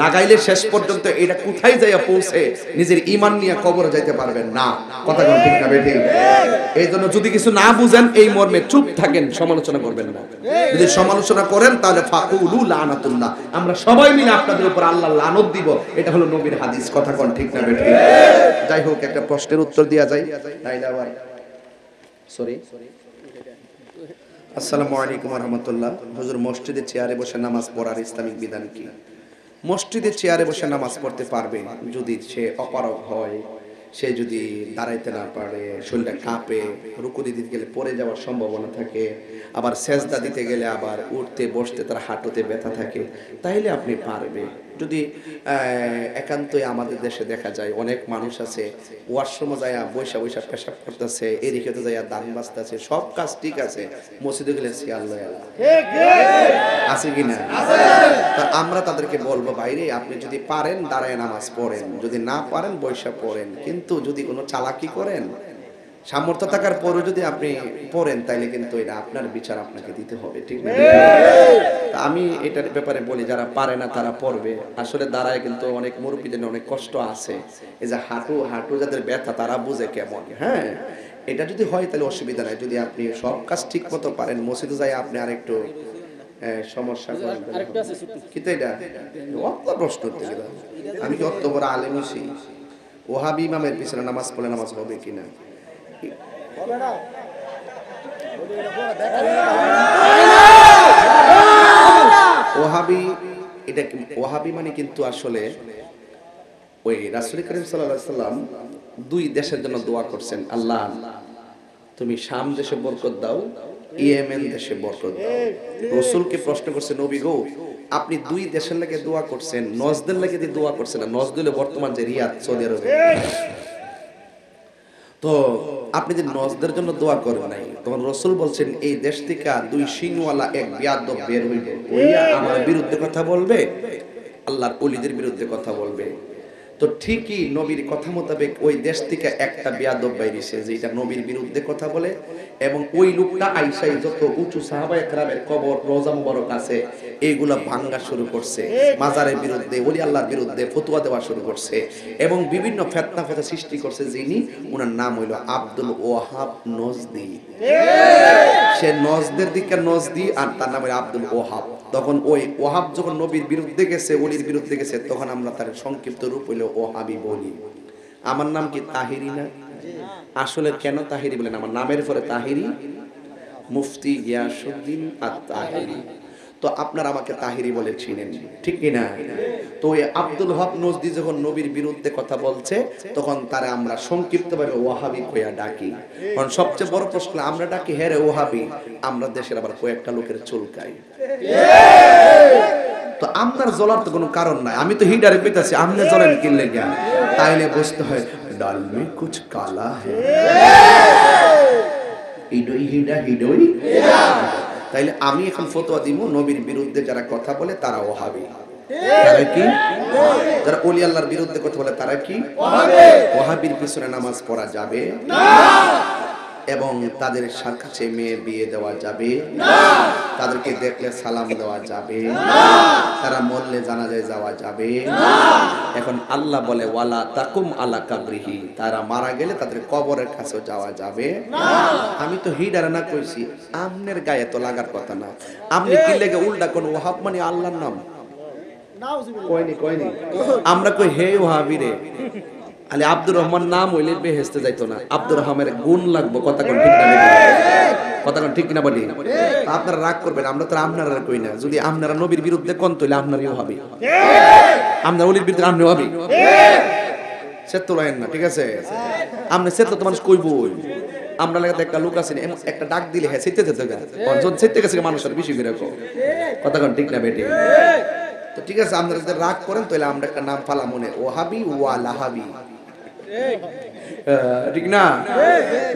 লাগাইলে শেষ পর্যন্ত এটা কোথায় যাইয়া পৌঁছে নিজের ঈমান নিয়ে কবরে যাইতে পারবেন না। কথা কোন ঠিক না বেঠিক? এই জন্য যদি কিছু না বুঝেন এই মর্মে চুপ থাকেন, সমালোচনা করবেন না। যদি সমালোচনা করেন তাহলে ফাকুলু লানাতুল্লাহ, আমরা সবাই মিলে আপনাদের উপর আল্লাহ লানত দিব। এটা হলো নবীর হাদিস। কথা কোন ঠিক না বেঠিক? যাই হোক, একটা প্রশ্নের উত্তর দেয়া যায়। তাইলে আবার সরি। আসসালামু আলাইকুম ওয়া রাহমাতুল্লাহ। হুজুর, মসজিদে চেয়ারে বসে নামাজ পড়ার ইসলামিক বিধান কি? মসজিদে চেয়ারে বসে নামাজ পড়তে পারবে যদি সে অপারগ হয়, সে যদি দাঁড়াইতে না পারে, শরীরটা কাঁপে, রুকু দিতে গেলে পড়ে যাওয়ার সম্ভাবনা থাকে, আবার সেজদা দিতে গেলে আবার উঠতে বসতে তার হাঁটুতে ব্যথা থাকে, তাইলে আপনি পারবে। যদি একান্তই আমাদের দেশে দেখা যায় অনেক মানুষ আছে ওয়াশরুমে যায় বৈশা বৈশা পেশাব করতেছে, এদিকে তো যায় দান বাজতেছে, সব কাজ ঠিক আছে, মসজিদে গেলে সিয়াল আছে কিনা? তা আমরা তাদেরকে বলবো, বাইরে আপনি যদি পারেন দাঁড়ায় নামাজ পড়েন, যদি না পারেন বৈশা পড়েন, কিন্তু যদি কোনো চালাকি করেন, সামর্থ্য থাকার পরও যদি আপনি পড়েন, তাইলে কিন্তু এটা আপনার বিচার আপনাকে দিতে হবে, ঠিক না? আমি এটার ব্যাপারে বলি, যারা পারে না তারা পড়বে। আসলে দাঁড়ায় কিন্তু অনেক মুরব্বীদের অনেক কষ্ট আছে, এই যে হাঁটু যাদের ব্যথা তারা বুঝে কেমন। হ্যাঁ, এটা যদি হয় তাহলে অসুবিধা নাই। যদি আপনি সব কাজ ঠিক মতো পারেন, মসজিদে যাই আপনি আরেকটু সমস্যা কিন্তু এটা অত প্রশ্ন করতে গেলাম, আমি কি অত বড় আলেম হইছি? ওহাবি ইমামের পিছনে নামাজ পড়লে নামাজ হবে কিনা? ওহাবি, এটা ওহাবি মানে কিন্তু আসলে ওই রাসূল করিম সাল্লাল্লাহু আলাইহি সাল্লাম দুই দেশের জন্য দোয়া করছেন, আল্লাহ তুমি শাম দেশে বরকত দাও, ইয়েমেন দেশে বরকত দাও। রাসূলকে প্রশ্ন করছে, নবী গো আপনি দুই দেশের লাগে দোয়া করছেন, নজদের লাগে দিয়ে দোয়া করছেন না? নজদ হলো বর্তমান যে রিয়াদ, সৌদি আরবে। তো আপনি যে নজদের জন্য দোয়া করেন নাই, তখন রাসূল বলছেন এই দেশ থেকে দুই সিংওয়ালা এক বিয়াদব বের হইবে, ওইয়া আমার বিরুদ্ধে কথা বলবে, আল্লাহর ওলিদের বিরুদ্ধে কথা বলবে। তো ঠিকই নবীর কথা মোতাবেক ওই দেশ থেকে একটা বিয়াদব বাইরেছে যেটা নবীর বিরুদ্ধে কথা বলে, এবং ওই লোকটা আইসাই যত উঁচু সাহাবায়ে কেরামের কবর, রওজা মুবারক আছে, এইগুলা ভাঙা শুরু করছে, মাজারের বিরুদ্ধে, ওলি আল্লাহর বিরুদ্ধে ফতোয়া দেওয়া শুরু করছে, এবং বিভিন্ন ফিতনা সৃষ্টি করছে। যিনি, ওনার নাম হইল আব্দুল ওয়াহাব নজদি। সে নজদের দিকে নজদি, আর তার নাম হইল আব্দুল ওয়াহাব। তখন ওই ওয়াহাব যখন নবীর বিরুদ্ধে গেছে, ওলির বিরুদ্ধে গেছে, তখন আমরা তার সংক্ষিপ্ত রূপ হইল ওহাবি বলি। আমার নাম কি তাহিরি না? আসলে কেন তাহিরি বলেন? আমার নামের পরে তাহিরি, মুফতি গিয়াসউদ্দিন আত-তাহিরি। তো আপনারা আমাকে তাহিরি বলে চিনেন, ঠিক কি না? তো ওই আব্দুল ওয়াহাব নজদি যখন নবীর বিরুদ্ধে কথা বলছে, তখন তারা আমরা সংক্ষিপ্তভাবে ওয়াহাবি কইয়া ডাকি। কারণ সবচেয়ে বড় প্রশ্ন, আমরা ডাকি হ্যাঁ রে ওয়াহাবি, আমরা দেশের আবার কয়েকটা লোকের চুলকাই। তো আপনার জ্বলার তো কোনো কারণ নাই, আমি তো হিডারে পেতেছি, আপনি জ্বলেন কি লেগা? তাইলে বুঝতে হয় ডাল মে কুছ কালা হ্যায়, হিডই হিডা হিডই। তাইলে আমি এখন ফতোয়া দিব, নবীর বিরুদ্ধে যারা কথা বলে তারা ওহাবি। তারা কি? যারা ওলি আল্লাহর বিরুদ্ধে কথা বলে তারা কি? ওহাবির পিছনে নামাজ পড়া যাবে না, এবং তাদের কাছে মেয়ে বিয়ে দেওয়া যাবে না, তাদেরকে দেখলে সালাম দেওয়া যাবে না, তারা মরলে জানাজায় যাওয়া যাবে না। এখন আল্লাহ বলে ওয়ালা তাকুম আলা কাবরিহি, তারা মারা গেলে তাদের কবরের কাছে যাওয়া যাবে না। আমি তো হিডার না কইছি, আমনের গায়ে তো লাগার কথা না। আপনি কি লেগে উল্টা কোন ওয়াহাব মানে আল্লাহর নাম কইনি আমরা কই হে ওয়াহাবি রে, আলে আব্দুর রহমান নাম হইলে বেহেশতে যাইতো না, আব্দুর রহমানের গুণ লাগবে। কথা কোন ঠিক না? কথা কোন ঠিক না বলি? আপনারা রাগ করবেন, আমরা তো আপনারা কই না। যদি আপনারা নবীর বিরুদ্ধে কোন তইলে আপনারই হবে, আমরা ওলির বিরুদ্ধে আপনি হবে, সে তো লাইন না, ঠিক আছে? আপনি সে তো মানুষ কইবই। আমরা লাগাতে একটা লোক আছে, একটা ডাক দিলে হ্যাঁ সেতে যেতে গা, যখন সেতে গেছে মানুষের বেশি করে। কথা কোন ঠিক না বেটি? তো ঠিক আছে, আপনারা যদি রাগ করেন তাহলে আমরা একটা নাম ফালা মনে, ওহাবি ওয়া লাহাবি, ঠিক না?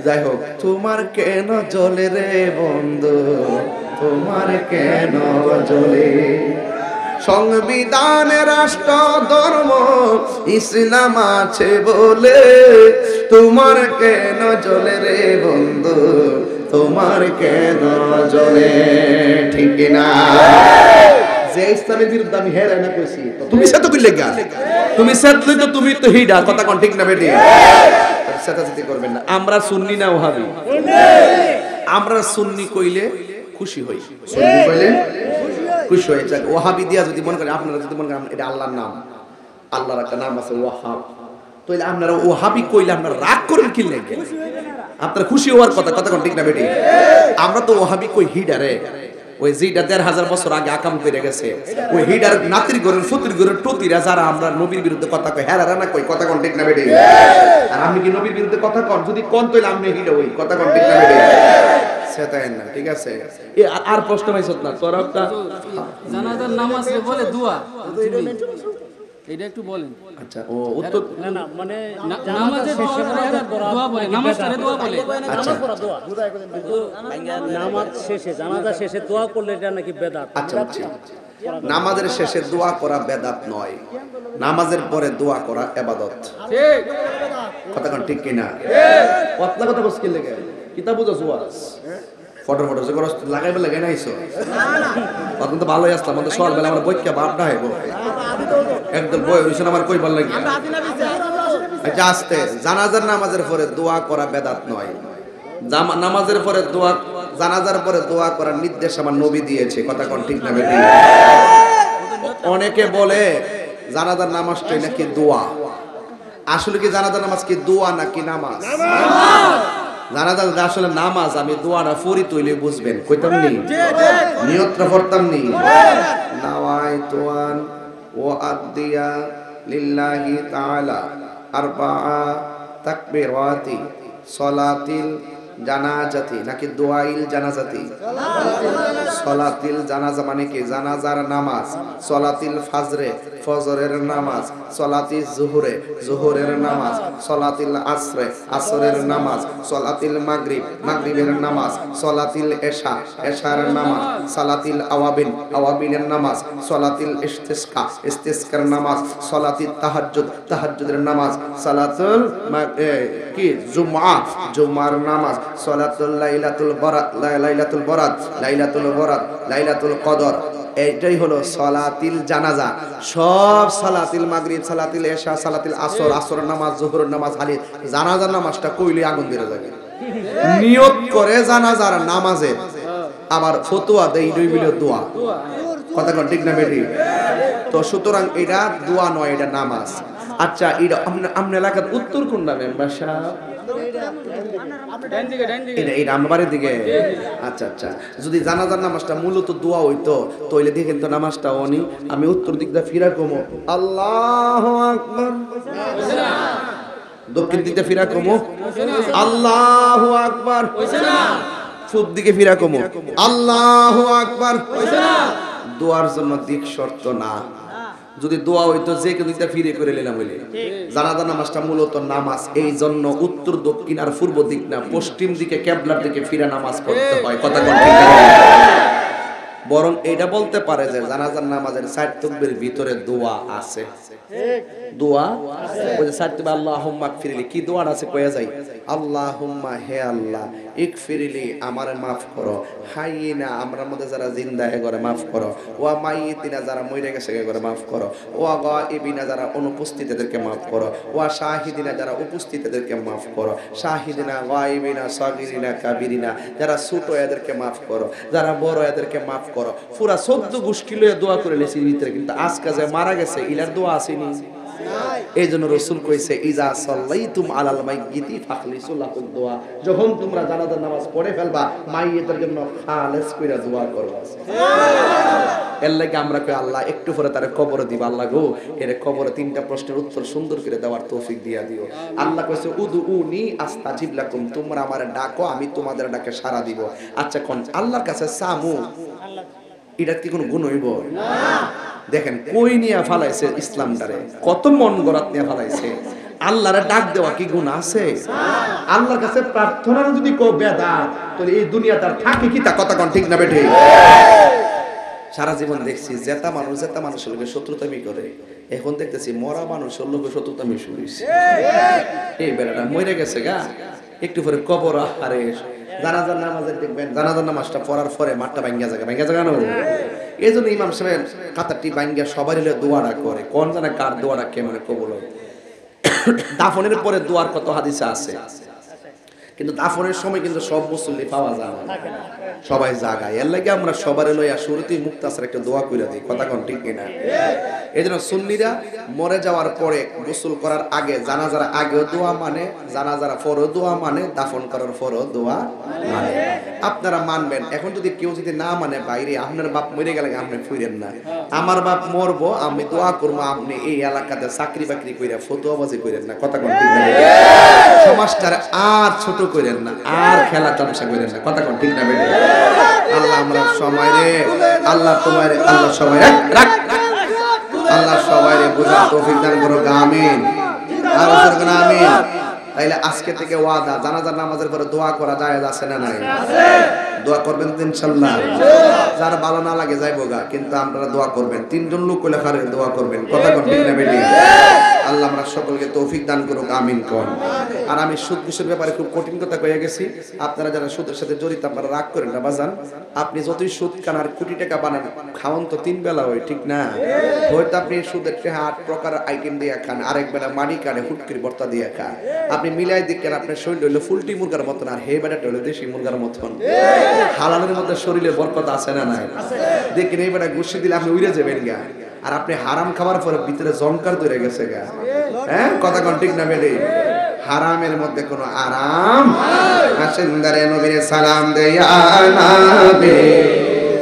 যাই হোক, তোমার কেন জ্বলে রে বন্ধু, তোমার কেন জ্বলে? সংবিধানে রাষ্ট্র ধর্ম ইসলাম আছে বলে, তোমার কেন জ্বলে রে বন্ধু, তোমার কেন জ্বলে? ঠিক না? যে ইসলামের বিরুদ্ধে আমি হেরাই না কইছি তো তুমি সেত কইলে গা তুমি সেতলে তো তুমি তো হিডা কথা কোন ঠিক না বেটি সেটাতে করবেন না আমরা সুন্নি না ওহাবি আমরা সুন্নি কইলে খুশি হই সুন্নি কইলে খুশি হই যাক ওহাবি দিয়া যদি মনে করেন আপনারা যদি মনে করেন এটা আল্লাহর নাম আল্লাহর একটা নাম আছে ওয়াহাব তাইলে আপনারা ওহাবি কইলে আপনারা রাগ করেন কি লাগে আপনারা খুশি হওয়ার কথা কথা কোন ঠিক না বেটি আমরা তো ওহাবি কই হিডারে ওই যেটা ১৫০০ বছর আগে আকাম করে গেছে ওই হিডার নাতির ঘরের ফুতির ঘরের টতিরা যারা আমরা নবীর বিরুদ্ধে কথা কই হেরারা না কই কথা কোন ঠিক না বেটি আর আমি কি নবীর বিরুদ্ধে কথা কোন যদি কোন তইলে আমি হিডা হই কথা কোন ঠিক না বেটি সেটাই না ঠিক আছে আর প্রশ্ন হইছত না তোর একটা জানাজার নামাজ বলে দোয়া এটা একটু বলেন আচ্ছা ও উত্তর না না মানে নামাজের দোয়া বলে নামাজ পড়ে দোয়া বলে আচ্ছা নামাজ শেষে জানাজা শেষে দোয়া করলে এটা নাকি বেদাত আচ্ছা আচ্ছা নামাজের শেষে দোয়া করা বেদাত নয় নামাজের পরে দোয়া করা ইবাদত ঠিক কথা কোন ঠিক কিনা পতলা কথা বস কি লাগে কিতাব বুঝছ ওয়াজ ফটো ফটো যে করস লাগাইবে লাগে নাইছো তখন তো ভালোই আসলাম আমাদের সকাল বেলা আমরা বইকা বাপটা হইব একদম বই হইছে আমার কই ভালো লাগে আচ্ছা আস্তে জানাজার নামাজের পরে দোয়া করা বেদাত নয় নামাজের পরে দোয়া জানাজার পরে দোয়া করার নির্দেশ আমার নবী দিয়েছে কথা কোন ঠিক না বেটি অনেকে বলে জানাজার নামাজটাই নাকি দোয়া আসলে কি জানাজার নামাজ কি দোয়া নাকি নামাজ জানাজা আসলে নামাজ আমি দোয়াটা ফরি তৈলে বুঝবেন কইতাম নি নিয়তটা পড়তাম নি নাওয়াইতু আন ওয়া আদিয়া লিল্লাহি তাআলা আরবাআ তাকবীরাতি সালাতিল জানাজাতি নাকি দোয়াইল জানাজাতি সলাতিল জানাজা মানে কি জানাজার নামাজ সলাতিল ফাজরে ফজরের নামাজ সলাতি জুহরে জুহরের নামাজ সলাতিল আসরে আসরের নামাজ সলাতিল মাগরিব মাগরিবের নামাজ সলাতিল এশা এশার নামাজ সলাতিল আওয়াবিন আওয়াবিনের নামাজ সলাতিল ইস্তিসকা ইস্তিসকার নামাজ সলাতিল তাহাজ্জুদ তাহাজ্জুদের নামাজ সালাতুল কি জুমআ জুমার নামাজ সালাতুল লাইলাতুল বরাত লাইলাতুল বরাত লাইলাতুল বরাত লাইলাতুল কদর এইটাই হলো সালাতিল জানাজা সব সালাতিল মাগরিব সালাতিল এশা সালাতিল আসর আসরের নামাজ যোহরের নামাজ খালি জানাজার নামাজটা কইলে আগুন ধরে যাবে নিয়ত করে জানাজার নামাজে আবার ফতোয়া দেই রইবিল দোয়া কথা কোন ঠিক না বেটি তো সুতরাং এটা দোয়া নয় এটা নামাজ আচ্ছা এটা আপনি এলাকার উত্তর কোন নামে বাসা এটা আমবাড়ির দিকে আচ্ছা আচ্ছা যদি জানাজার নামাজটা মূলত দোয়া হইতো তাইলে দেখেন তো নামাজটা অনি আমি উত্তর দিক দিয়ে ফিরা কমো আল্লাহু আকবার দক্ষিণ দিকে ফিরা কমো আল্লাহু আকবার পূব দিকে ফিরা কমো আল্লাহু আকবার দোয়ার জন্য দিক শর্ত না যদি দোয়া হইতো যে কেউ দিকটা ফিরে করে নিলাম বলে জানাজা নামাজটা মূলত নামাজ এই জন্য উত্তর দক্ষিণ আর পূর্ব দিক না পশ্চিম দিকে কিবলার দিকে ফিরে নামাজ পড়তে হয় কথা কোন ঠিক না বরং এটা বলতে পারে যে জানাজার নামাজের 4 তাকবীর ভিতরে দোয়া আছে দোয়া ওই যে 4 তাকবীর আল্লাহুম্মা ইগফিরলি কি দোয়া আছে কইয়া যায় আল্লাহুম্মা হে আল্লাহ ইগফিরলি আমারে maaf করো হাইয়িনা আমরার মধ্যে যারা জিন্দা হে করে maaf করো ওয়া মাইয়িতিনা যারা মরে গেছে হে করে maaf করো ওয়া গায়িবিনা যারা অনুপস্থিত এদেরকে maaf করো ওয়া শাহিদিনা যারা উপস্থিত এদেরকে maaf করো শাহিদিনা গায়িবিনা সাগিরিনা কাবিরিনা যারা ছোট এদেরকে maaf করো যারা বড় এদেরকে maaf করো পুরা 14 গোষ্ঠী লয়ে দোয়া করে লেছি ভিতরে কিন্তু আজকে যে মারা গেছে ইলার দোয়া আসেনি এই জন্য রাসূল কইছে ইজা সাল্লাইতুম আলাল মাইয়িতি ফাখলিসু লাহু দোয়া যখন তোমরা জানাজার নামাজ পড়ে ফেলবা মাইয়িতের জন্য খালেস কইরা দোয়া করবা এর লাগি আমরা কই আল্লাহ একটু পরে তারে কবর দিবা আল্লাহ গো এর কবরে 3টা প্রশ্নের উত্তর সুন্দর করে দেওয়ার তৌফিক দিয়া দিও আল্লাহ কইছে উদউনি আস্তাজিব লাকুম তোমরা আমারে ডাকো আমি তোমাদের ডাকে সাড়া দিব আচ্ছা কোন আল্লাহর কাছে সামু এটা কি কোনো গুণ হইব না দেখেন কই নিয়া ফালাইছে ইসলামটারে কত মন গরাত নিয়া ফালাইছে আল্লাহরে ডাক দেওয়া কি গুণ আছে আল্লাহর কাছে প্রার্থনা যদি কো বেদাত তাহলে এই দুনিয়াটার থাকে কি তা কথা কোন ঠিক না বেঠে সারা জীবন দেখছি জেতা মানুষের লগে শত্রুতামি করে এখন দেখতেছি মরা মানুষের লগে শত্রুতামি শুরু হইছে এই বেড়াটা মরে গেছে গা একটু পরে কবর আরে জানাজার নামাজে দেখবেন জানাজার নামাজটা পড়ার পরে মাঠটা ভাঙ্গা জায়গা না এই জন্য ইমাম সাহেব কাতারটি বাইঙ্গা সবাই হলে দোয়াটা করে, কোন জানে কার দোয়াটা কেমন কবুল হয়। দাফনের পরে দোয়ার কত হাদিস আছে, কিন্তু দাফনের সময় কিন্তু সব মুসল্লি পাওয়া যায় না, সবাই জাগায়। এর লাগে আমরা সবার লইয়া শুরুতেই মুক্তাসের একটা দোয়া কইরা দিই, কথা কোন ঠিক কিনা? এই জন্য সুন্নিরা মরে যাওয়ার পরে গোসল করার আগে, জানাজার আগেও দোয়া মানে, জানাজার পরেও দোয়া মানে, দাফন করার পরেও দোয়া মানে। আপনারা মানবেন। এখন যদি কেউ যদি না মানে, বাইরে আপনার বাপ মরে গেলে আপনি ফিরেন না, আমার বাপ মরবো আমি দোয়া করবো, আপনি এই এলাকাতে চাকরি বাকরি কইরা ফতুয়াবাজি করেন না, কথা কোন ঠিক না? সমাজটার আর ছোট করেন না, আর খেলা তামাশা করেন না, কথা কোন ঠিক না? বেটা আল্লাহ আমরা সময় রে, আল্লাহ তোমার, আল্লাহ সবাই রাখ, আল্লাহ সবাই বুঝার তৌফিক দান করুক, আমিন। আর বলুন আমিন। তাইলে আজকে থেকে ওয়াদা, জানাজার নামাজের পরে দোয়া করা জায়েজ আছে না নাই? দোয়া করবেন তো ইনশাআল্লাহ। যার ভালো না লাগে যাইবো গা, কিন্তু আপনারা দোয়া করবেন। তিনজন লোক কইলে খারে দোয়া করবেন, কথা কোন ঠিক না? বেটি আল্লাহ আমরা সকলকে তৌফিক দান করুক, আমিন কোন। আর আমি সুদ ঘুষের ব্যাপারে খুব কঠিন কথা কয়ে গেছি, আপনারা যারা সুদের সাথে জড়িত আপনারা রাগ করেন না বাজান। আপনি যতই সুদ খান আর কোটি টাকা বানান, খাওয়ান তো 3 বেলা হয়, ঠিক না? হয়তো আপনি সুদের 8 প্রকার আইটেম দিয়ে খান, আরেক বেলা মাটি কাটে হুটকির ভর্তা দিয়ে খান, আপনি মিলাই দেখেন আপনার শরীর হইলো ফুলটি মুরগার মতন, আর হে বেটাটা হইলো দেশি মুরগার মতন। হালালের মধ্যে শরীরে বরকত আছে না নাই? দেখেন এই বেটা গুছি দিলে আপনি উড়ে যাবেন গা, আর আপনি হারাম খাবার পরে ভিতরে জংকার ধরে গেছে গা। হ্যাঁ, কথা কোন ঠিক না? বেটি হারামের মধ্যে কোনো আরাম। আসেন দারে নবীর সালাম দেয়া নবী।